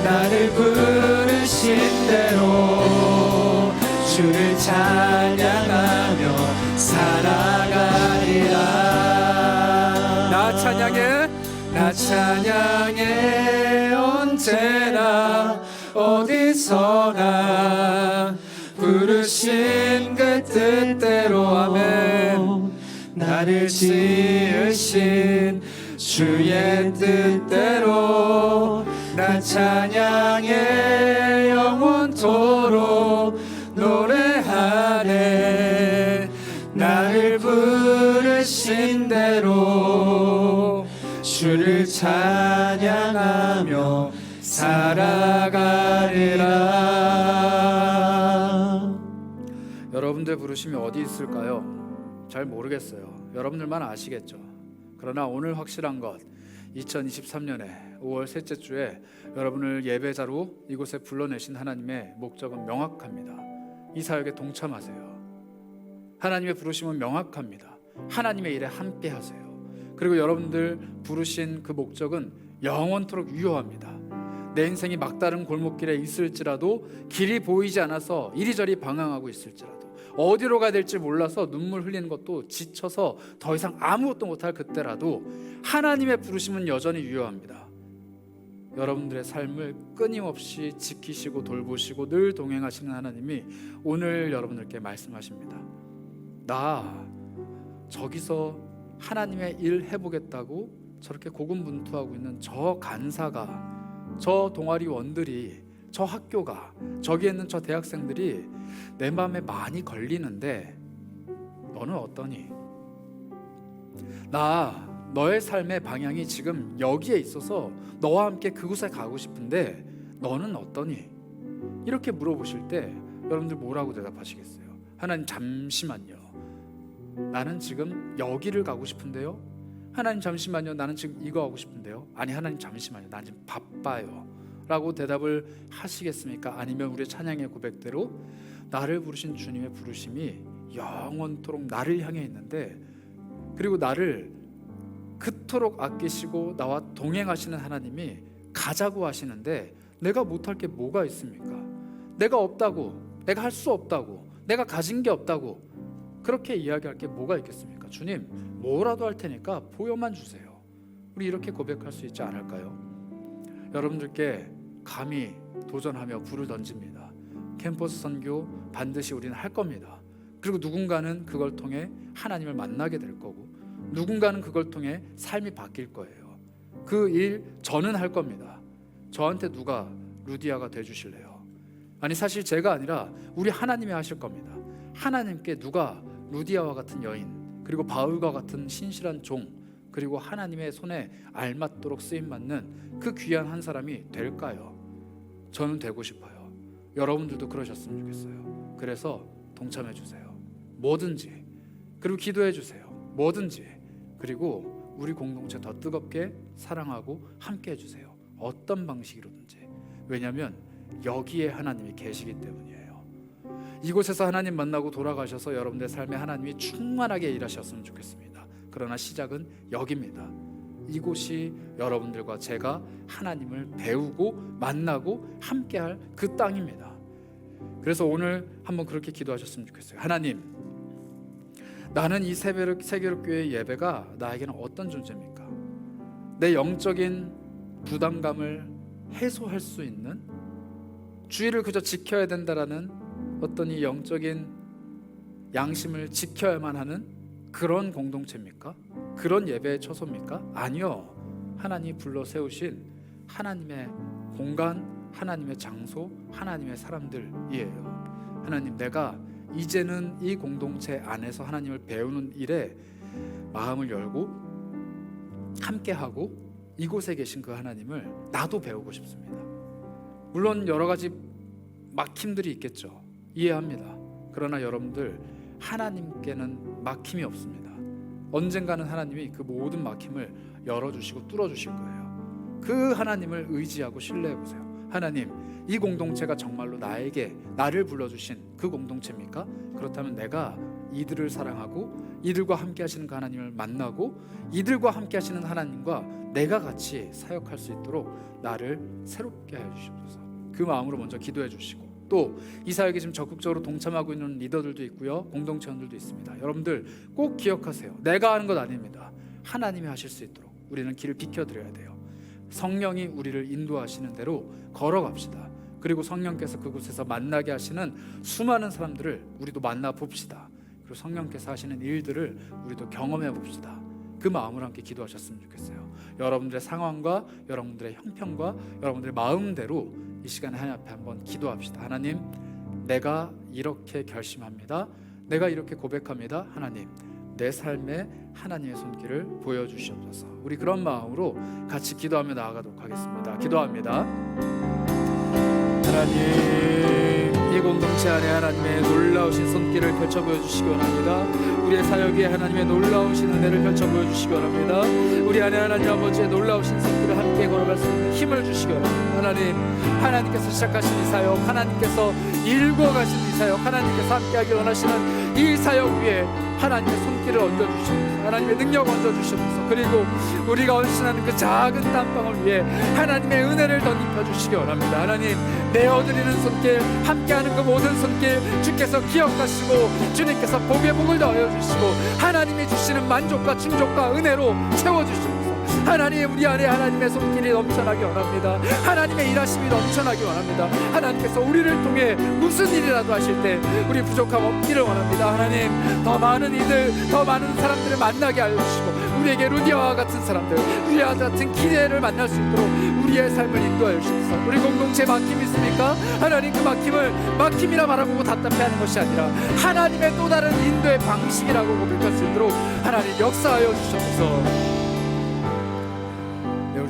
나를 부르신 대로 주를 찬양하며 살아가리라. 나 찬양해, 나 찬양해. 언제나 어디서나 부르신 그 뜻대로. 아멘. 나를 지으신 주의 뜻대로. 나 찬양해. 영원토록 노래하네. 나를 부르신 대로 주를 찬양하며 살아가리라. 여러분들 부르심이 어디 있을까요? 잘 모르겠어요. 여러분들만 아시겠죠. 그러나 오늘 확실한 것, 2023년에 5월 셋째 주에 여러분을 예배자로 이곳에 불러내신 하나님의 목적은 명확합니다. 이 사역에 동참하세요. 하나님의 부르심은 명확합니다. 하나님의 일에 함께 하세요. 그리고 여러분들 부르신 그 목적은 영원토록 유효합니다. 내 인생이 막다른 골목길에 있을지라도, 길이 보이지 않아서 이리저리 방황하고 있을지라도, 어디로 가야 될지 몰라서 눈물 흘리는 것도 지쳐서 더 이상 아무것도 못할 그때라도 하나님의 부르심은 여전히 유효합니다. 여러분들의 삶을 끊임없이 지키시고 돌보시고 늘 동행하시는 하나님이 오늘 여러분들께 말씀하십니다. 나 저기서 하나님의 일 해보겠다고 저렇게 고군분투하고 있는 저 간사가, 저 동아리원들이, 저 학교가, 저기에 있는 저 대학생들이 내 마음에 많이 걸리는데 너는 어떠니? 나 너의 삶의 방향이 지금 여기에 있어서 너와 함께 그곳에 가고 싶은데 너는 어떠니? 이렇게 물어보실 때 여러분들 뭐라고 대답하시겠어요? 하나님, 잠시만요. 나는 지금 여기를 가고 싶은데요. 하나님, 잠시만요. 나는 지금 이거 하고 싶은데요. 아니, 하나님, 잠시만요. 난 지금 바빠요. 라고 대답을 하시겠습니까? 아니면 우리의 찬양의 고백대로 나를 부르신 주님의 부르심이 영원토록 나를 향해 있는데 그리고 나를 그토록 아끼시고 나와 동행하시는 하나님이 가자고 하시는데 내가 못할 게 뭐가 있습니까? 내가 없다고, 내가 할 수 없다고, 내가 가진 게 없다고 그렇게 이야기할 게 뭐가 있겠습니까? 주님, 뭐라도 할 테니까 보여만 주세요. 우리 이렇게 고백할 수 있지 않을까요? 여러분들께 감히 도전하며 불을 던집니다. 캠퍼스 선교 반드시 우리는 할 겁니다. 그리고 누군가는 그걸 통해 하나님을 만나게 될 거고, 누군가는 그걸 통해 삶이 바뀔 거예요. 그 일 저는 할 겁니다. 저한테 누가 루디아가 돼주실래요? 아니, 사실 제가 아니라 우리 하나님이 하실 겁니다. 하나님께 누가 루디아와 같은 여인, 그리고 바울과 같은 신실한 종, 그리고 하나님의 손에 알맞도록 쓰임받는 그 귀한 한 사람이 될까요? 저는 되고 싶어요. 여러분들도 그러셨으면 좋겠어요. 그래서 동참해 주세요. 뭐든지. 그리고 기도해 주세요. 뭐든지. 그리고 우리 공동체 더 뜨겁게 사랑하고 함께 해주세요. 어떤 방식으로든지. 왜냐하면 여기에 하나님이 계시기 때문이에요. 이곳에서 하나님 만나고 돌아가셔서 여러분들의 삶에 하나님이 충만하게 일하셨으면 좋겠습니다. 그러나 시작은 여기입니다. 이곳이 여러분들과 제가 하나님을 배우고 만나고 함께할 그 땅입니다. 그래서 오늘 한번 그렇게 기도하셨으면 좋겠어요. 하나님, 나는 이 세계로교회 예배가 나에게는 어떤 존재입니까? 내 영적인 부담감을 해소할 수 있는, 주의를 그저 지켜야 된다라는 어떤 이 영적인 양심을 지켜야만 하는 그런 공동체입니까? 그런 예배의 처소입니까? 아니요. 하나님이 불러 세우신 하나님의 공간, 하나님의 장소, 하나님의 사람들이에요. 하나님, 내가 이제는 이 공동체 안에서 하나님을 배우는 일에 마음을 열고 함께하고 이곳에 계신 그 하나님을 나도 배우고 싶습니다. 물론 여러 가지 막힘들이 있겠죠. 이해합니다. 그러나 여러분들, 하나님께는 막힘이 없습니다. 언젠가는 하나님이 그 모든 막힘을 열어주시고 뚫어주실 거예요. 그 하나님을 의지하고 신뢰해보세요. 하나님, 이 공동체가 정말로 나를 불러주신 그 공동체입니까? 그렇다면 내가 이들을 사랑하고 이들과 함께 하시는 그 하나님을 만나고 이들과 함께 하시는 하나님과 내가 같이 사역할 수 있도록 나를 새롭게 해주시옵소서. 그 마음으로 먼저 기도해 주시고, 또 이 사역에 지금 적극적으로 동참하고 있는 리더들도 있고요, 공동체원들도 있습니다. 여러분들 꼭 기억하세요. 내가 하는 것 아닙니다. 하나님이 하실 수 있도록 우리는 길을 비켜드려야 돼요. 성령이 우리를 인도하시는 대로 걸어갑시다. 그리고 성령께서 그곳에서 만나게 하시는 수많은 사람들을 우리도 만나봅시다. 그리고 성령께서 하시는 일들을 우리도 경험해 봅시다. 그 마음으로 함께 기도하셨으면 좋겠어요. 여러분들의 상황과 여러분들의 형편과 여러분들의 마음대로 이 시간에 하나님 앞에 한번 기도합시다. 하나님, 내가 이렇게 결심합니다. 내가 이렇게 고백합니다. 하나님, 내 삶에 하나님의 손길을 보여주시옵소서. 우리 그런 마음으로 같이 기도하며 나아가도록 하겠습니다. 기도합니다. 하나님, 이 공동체 안에 하나님의 놀라우신 손길을 펼쳐 보여주시기 원합니다. 우리의 사역에 하나님의 놀라우신 은혜를 펼쳐 보여주시기 원합니다. 우리 안에 하나님 아버지의 놀라우신 손길을 함께 걸어갈 수 있는 힘을 주시기 원합니다. 하나님, 하나님께서 시작하신 이 사역, 하나님께서 일궈 가신 이 사역, 하나님께서 함께하기 원하시는 이 사역 위에 하나님의 손길을 얹어주시옵소서. 하나님의 능력을 얹어주시옵소서. 그리고 우리가 헌신하는 그 작은 땀방울 위에 하나님의 은혜를 덧입혀 주시기 원합니다. 하나님, 내어드리는 손길, 함께하는 그 모든 손길 주께서 기억하시고 주님께서 복의 복을 더하여 주시고 하나님이 주시는 만족과 충족과 은혜로 채워주시옵소서. 하나님, 우리 안에 하나님의 손길이 넘쳐나기 원합니다. 하나님의 일하심이 넘쳐나기 원합니다. 하나님께서 우리를 통해 무슨 일이라도 하실 때 우리 부족함 없기를 원합니다. 하나님, 더 많은 이들, 더 많은 사람들을 만나게 하여 주시고 우리에게 루디아와 같은 사람들, 루디아와 같은 기대를 만날 수 있도록 우리의 삶을 인도하여 주시옵소서. 우리 공동체에 막힘이 있습니까? 하나님, 그 막힘을 막힘이라 바라보고 답답해하는 것이 아니라 하나님의 또 다른 인도의 방식이라고 고백할 수 있도록 하나님 역사하여 주시옵소서.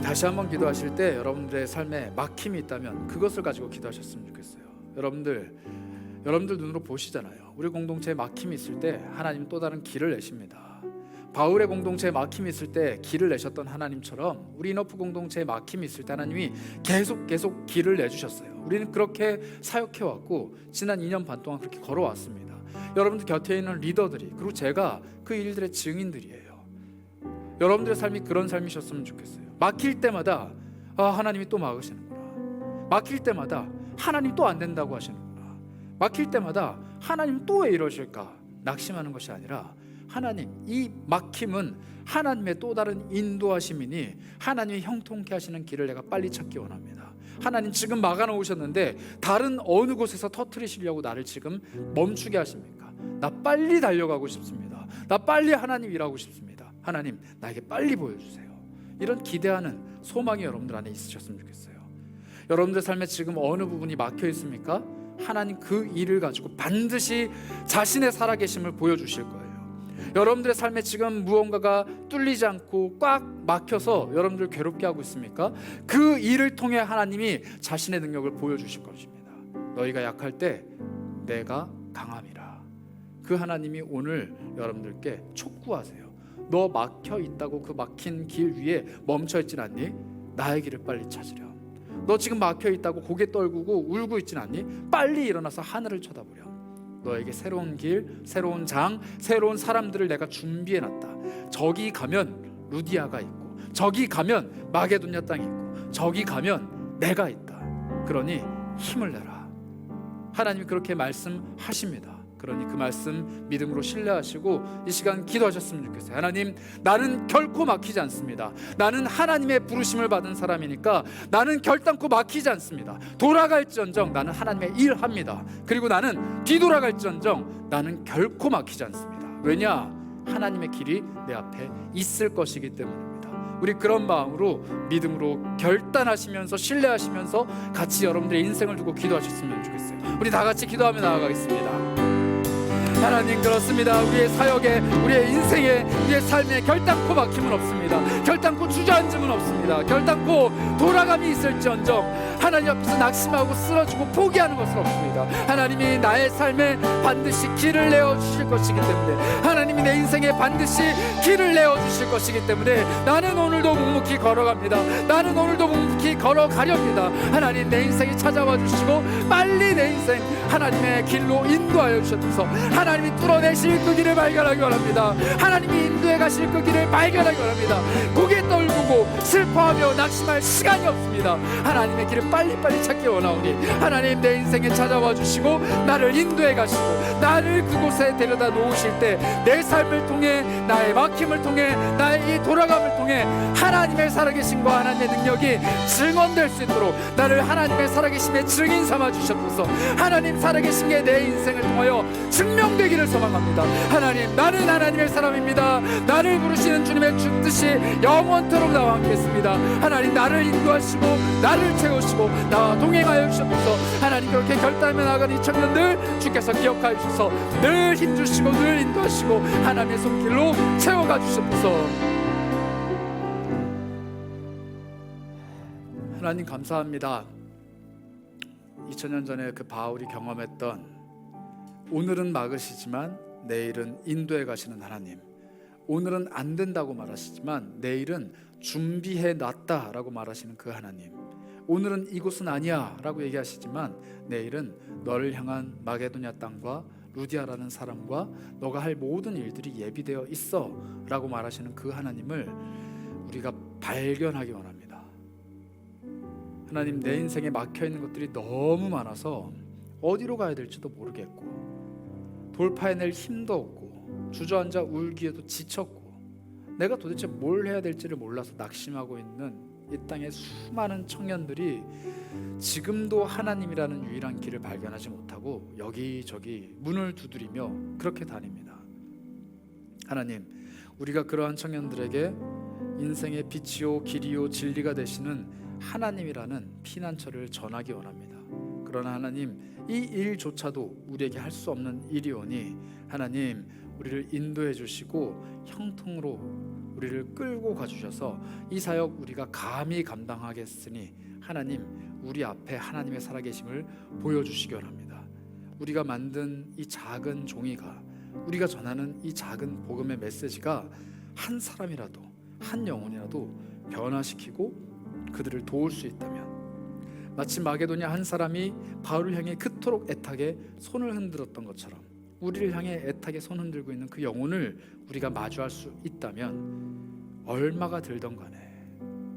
다시 한번 기도하실 때 여러분들의 삶에 막힘이 있다면 그것을 가지고 기도하셨으면 좋겠어요. 여러분들 눈으로 보시잖아요. 우리 공동체에 막힘이 있을 때 하나님 또 다른 길을 내십니다. 바울의 공동체에 막힘이 있을 때 길을 내셨던 하나님처럼 우리 이너프 공동체에 막힘이 있을 때 하나님이 계속 길을 내주셨어요. 우리는 그렇게 사역해왔고 지난 2년 반 동안 그렇게 걸어왔습니다. 여러분들 곁에 있는 리더들이, 그리고 제가 그 일들의 증인들이에요. 여러분들의 삶이 그런 삶이셨으면 좋겠어요. 막힐 때마다 하나님이 또 막으시는구나. 막힐 때마다 하나님 또 안 된다고 하시는구나. 막힐 때마다 하나님 또 왜 이러실까 낙심하는 것이 아니라, 하나님, 이 막힘은 하나님의 또 다른 인도하심이니 하나님이 형통케 하시는 길을 내가 빨리 찾기 원합니다. 하나님, 지금 막아놓으셨는데 다른 어느 곳에서 터뜨리시려고 나를 지금 멈추게 하십니까? 나 빨리 달려가고 싶습니다. 나 빨리 하나님 일하고 싶습니다. 하나님, 나에게 빨리 보여주세요. 이런 기대하는 소망이 여러분들 안에 있으셨으면 좋겠어요. 여러분들 삶에 지금 어느 부분이 막혀 있습니까? 하나님 그 일을 가지고 반드시 자신의 살아계심을 보여주실 거예요. 여러분들의 삶에 지금 무언가가 뚫리지 않고 꽉 막혀서 여러분들 괴롭게 하고 있습니까? 그 일을 통해 하나님이 자신의 능력을 보여주실 것입니다. 너희가 약할 때 내가 강함이라. 그 하나님이 오늘 여러분들께 촉구하세요. 너 막혀 있다고 그 막힌 길 위에 멈춰 있진 않니? 나의 길을 빨리 찾으렴. 너 지금 막혀 있다고 고개 떨구고 울고 있진 않니? 빨리 일어나서 하늘을 쳐다보렴. 너에게 새로운 길, 새로운 장, 새로운 사람들을 내가 준비해놨다. 저기 가면 루디아가 있고, 저기 가면 마게도냐 땅이 있고, 저기 가면 내가 있다. 그러니 힘을 내라. 하나님이 그렇게 말씀하십니다. 그러니 그 말씀 믿음으로 신뢰하시고 이 시간 기도하셨으면 좋겠어요. 하나님, 나는 결코 막히지 않습니다. 나는 하나님의 부르심을 받은 사람이니까 나는 결단코 막히지 않습니다. 돌아갈지언정 나는 하나님의 일합니다. 그리고 나는 뒤돌아갈지언정 나는 결코 막히지 않습니다. 왜냐? 하나님의 길이 내 앞에 있을 것이기 때문입니다. 우리 그런 마음으로 믿음으로 결단하시면서 신뢰하시면서 같이 여러분들의 인생을 두고 기도하셨으면 좋겠어요. 우리 다 같이 기도하며 나아가겠습니다. 하나님, 그렇습니다. 우리의 사역에, 우리의 인생에, 우리의 삶에 결단코 막힘은 없습니다. 결단코 주저앉음은 없습니다. 결단코 돌아감이 있을지언정 하나님 앞에서 낙심하고 쓰러지고 포기하는 것은 없습니다. 하나님이 나의 삶에 반드시 길을 내어주실 것이기 때문에, 하나님이 내 인생에 반드시 길을 내어주실 것이기 때문에 나는 오늘도 묵묵히 걸어갑니다. 나는 오늘도 묵묵히 걸어가렵니다. 하나님, 내 인생이 찾아와 주시고 빨리 내 인생 하나님의 길로 인도하여 주셔서 하나님이 뚫어내실 그 길을 발견하기 원합니다. 하나님이 인도해 가실 그 길을 발견하기 원합니다. 고개 떨구고 슬퍼하며 낙심할 시간이 없습니다. 하나님의 길을 빨리빨리 찾기 원하오니 하나님, 내 인생에 찾아와 주시고 나를 인도해 가시고 나를 그곳에 데려다 놓으실 때 내 삶을 통해, 나의 막힘을 통해, 나의 이 돌아감을 통해 하나님의 살아계심과 하나님의 능력이 증언될 수 있도록 나를 하나님의 살아계심의 증인 삼아 주셔서 하나님 살아계심의 내 인생을 통하여 증명되기를 소망합니다. 하나님, 나는 하나님의 사람입니다. 나를 부르시는 주님의 뜻이 영원토록 나와 함께 있습니다. 하나님, 나를 인도하시고 나를 채우시고 나와 동행하여 주셔서 하나님, 그렇게 결단하며 나아가는 이 청년들 주께서 기억하여 주셔서 늘 힘주시고 늘 인도하시고 하나님의 손길로 채워가 주셔서 하나님 감사합니다. 2000년 전에 그 바울이 경험했던, 오늘은 막으시지만 내일은 인도해 가시는 하나님, 오늘은 안 된다고 말하시지만 내일은 준비해 놨다라고 말하시는 그 하나님, 오늘은 이곳은 아니야 라고 얘기하시지만 내일은 너를 향한 마게도냐 땅과 루디아라는 사람과 너가 할 모든 일들이 예비되어 있어 라고 말하시는 그 하나님을 우리가 발견하기 원합니다. 하나님, 내 인생에 막혀있는 것들이 너무 많아서 어디로 가야 될지도 모르겠고 돌파해낼 힘도 없고 주저앉아 울기에도 지쳤고 내가 도대체 뭘 해야 될지를 몰라서 낙심하고 있는 이 땅의 수많은 청년들이 지금도 하나님이라는 유일한 길을 발견하지 못하고 여기저기 문을 두드리며 그렇게 다닙니다. 하나님, 우리가 그러한 청년들에게 인생의 빛이요 길이요 진리가 되시는 하나님이라는 피난처를 전하기 원합니다. 그러나 하나님, 이 일조차도 우리에게 할 수 없는 일이오니 하나님, 우리를 인도해 주시고 형통으로 우리를 끌고 가주셔서 이 사역 우리가 감히 감당하겠으니 하나님, 우리 앞에 하나님의 살아계심을 보여주시기 원합니다. 우리가 만든 이 작은 종이가, 우리가 전하는 이 작은 복음의 메시지가 한 사람이라도, 한 영혼이라도 변화시키고 그들을 도울 수 있다면, 마치 마게도냐 한 사람이 바울을 향해 그토록 애타게 손을 흔들었던 것처럼 우리를 향해 애타게 손 흔들고 있는 그 영혼을 우리가 마주할 수 있다면 얼마가 들던 간에,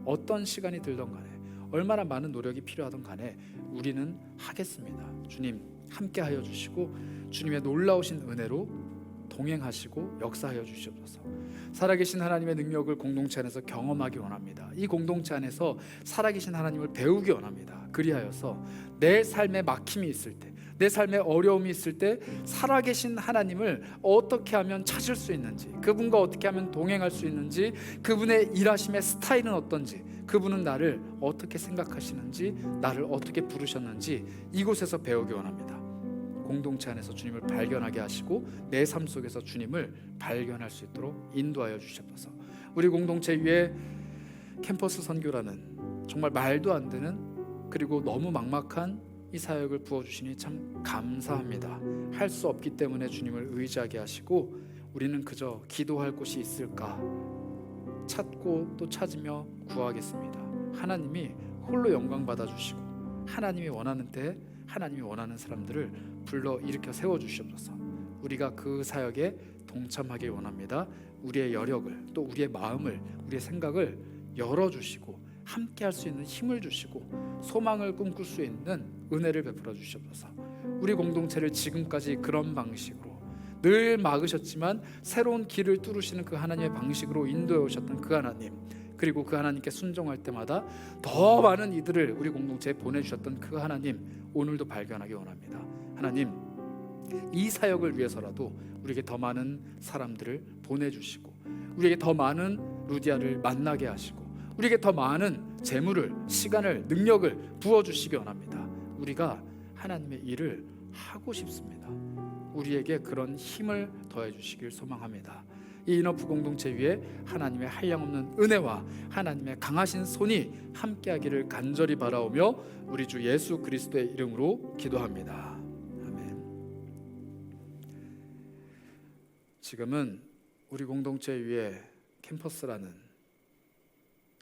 어떤 시간이 들던 간에, 얼마나 많은 노력이 필요하던 간에 우리는 하겠습니다. 주님 함께하여 주시고 주님의 놀라우신 은혜로 동행하시고 역사하여 주시옵소서. 살아계신 하나님의 능력을 공동체 안에서 경험하기 원합니다. 이 공동체 안에서 살아계신 하나님을 배우기 원합니다. 그리하여서 내 삶에 막힘이 있을 때, 내 삶에 어려움이 있을 때 살아계신 하나님을 어떻게 하면 찾을 수 있는지, 그분과 어떻게 하면 동행할 수 있는지, 그분의 일하심의 스타일은 어떤지, 그분은 나를 어떻게 생각하시는지, 나를 어떻게 부르셨는지 이곳에서 배우기 원합니다. 공동체 안에서 주님을 발견하게 하시고 내 삶 속에서 주님을 발견할 수 있도록 인도하여 주시옵소서. 우리 공동체 위에 캠퍼스 선교라는 정말 말도 안 되는 그리고 너무 막막한 이 사역을 부어주시니 참 감사합니다. 할 수 없기 때문에 주님을 의지하게 하시고 우리는 그저 기도할 곳이 있을까 찾고 또 찾으며 구하겠습니다. 하나님이 홀로 영광 받아주시고 하나님이 원하는 때 하나님이 원하는 사람들을 불러 일으켜 세워주시옵소서. 우리가 그 사역에 동참하길 원합니다. 우리의 여력을 또 우리의 마음을 우리의 생각을 열어주시고 함께 할 수 있는 힘을 주시고 소망을 꿈꿀 수 있는 은혜를 베풀어 주시옵소서. 우리 공동체를 지금까지 그런 방식으로 늘 막으셨지만 새로운 길을 뚫으시는 그 하나님의 방식으로 인도해 오셨던 그 하나님, 그리고 그 하나님께 순종할 때마다 더 많은 이들을 우리 공동체에 보내주셨던 그 하나님, 오늘도 발견하기 원합니다. 하나님, 이 사역을 위해서라도 우리에게 더 많은 사람들을 보내주시고 우리에게 더 많은 루디아를 만나게 하시고 우리에게 더 많은 재물을, 시간을, 능력을 부어주시기 원합니다. 우리가 하나님의 일을 하고 싶습니다. 우리에게 그런 힘을 더해 주시길 소망합니다. 이 인어프 공동체 위에 하나님의 한량없는 은혜와 하나님의 강하신 손이 함께하기를 간절히 바라오며 우리 주 예수 그리스도의 이름으로 기도합니다. 아멘. 지금은 우리 공동체 위에 캠퍼스라는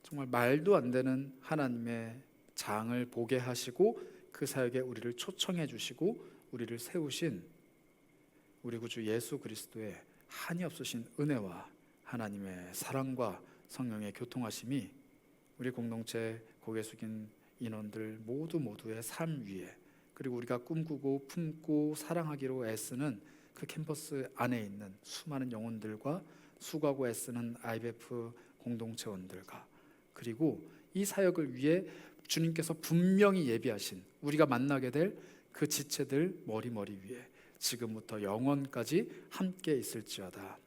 정말 말도 안 되는 하나님의 장을 보게 하시고 그 사역에 우리를 초청해 주시고 우리를 세우신 우리 구주 예수 그리스도의 한이 없으신 은혜와 하나님의 사랑과 성령의 교통하심이 우리 공동체 고개 숙인 인원들 모두의 삶 위에, 그리고 우리가 꿈꾸고 품고 사랑하기로 애쓰는 그 캠퍼스 안에 있는 수많은 영혼들과 수고하고 애쓰는 IBF 공동체원들과, 그리고 이 사역을 위해 주님께서 분명히 예비하신 우리가 만나게 될 그 지체들 머리 위에 지금부터 영원까지 함께 있을지어다.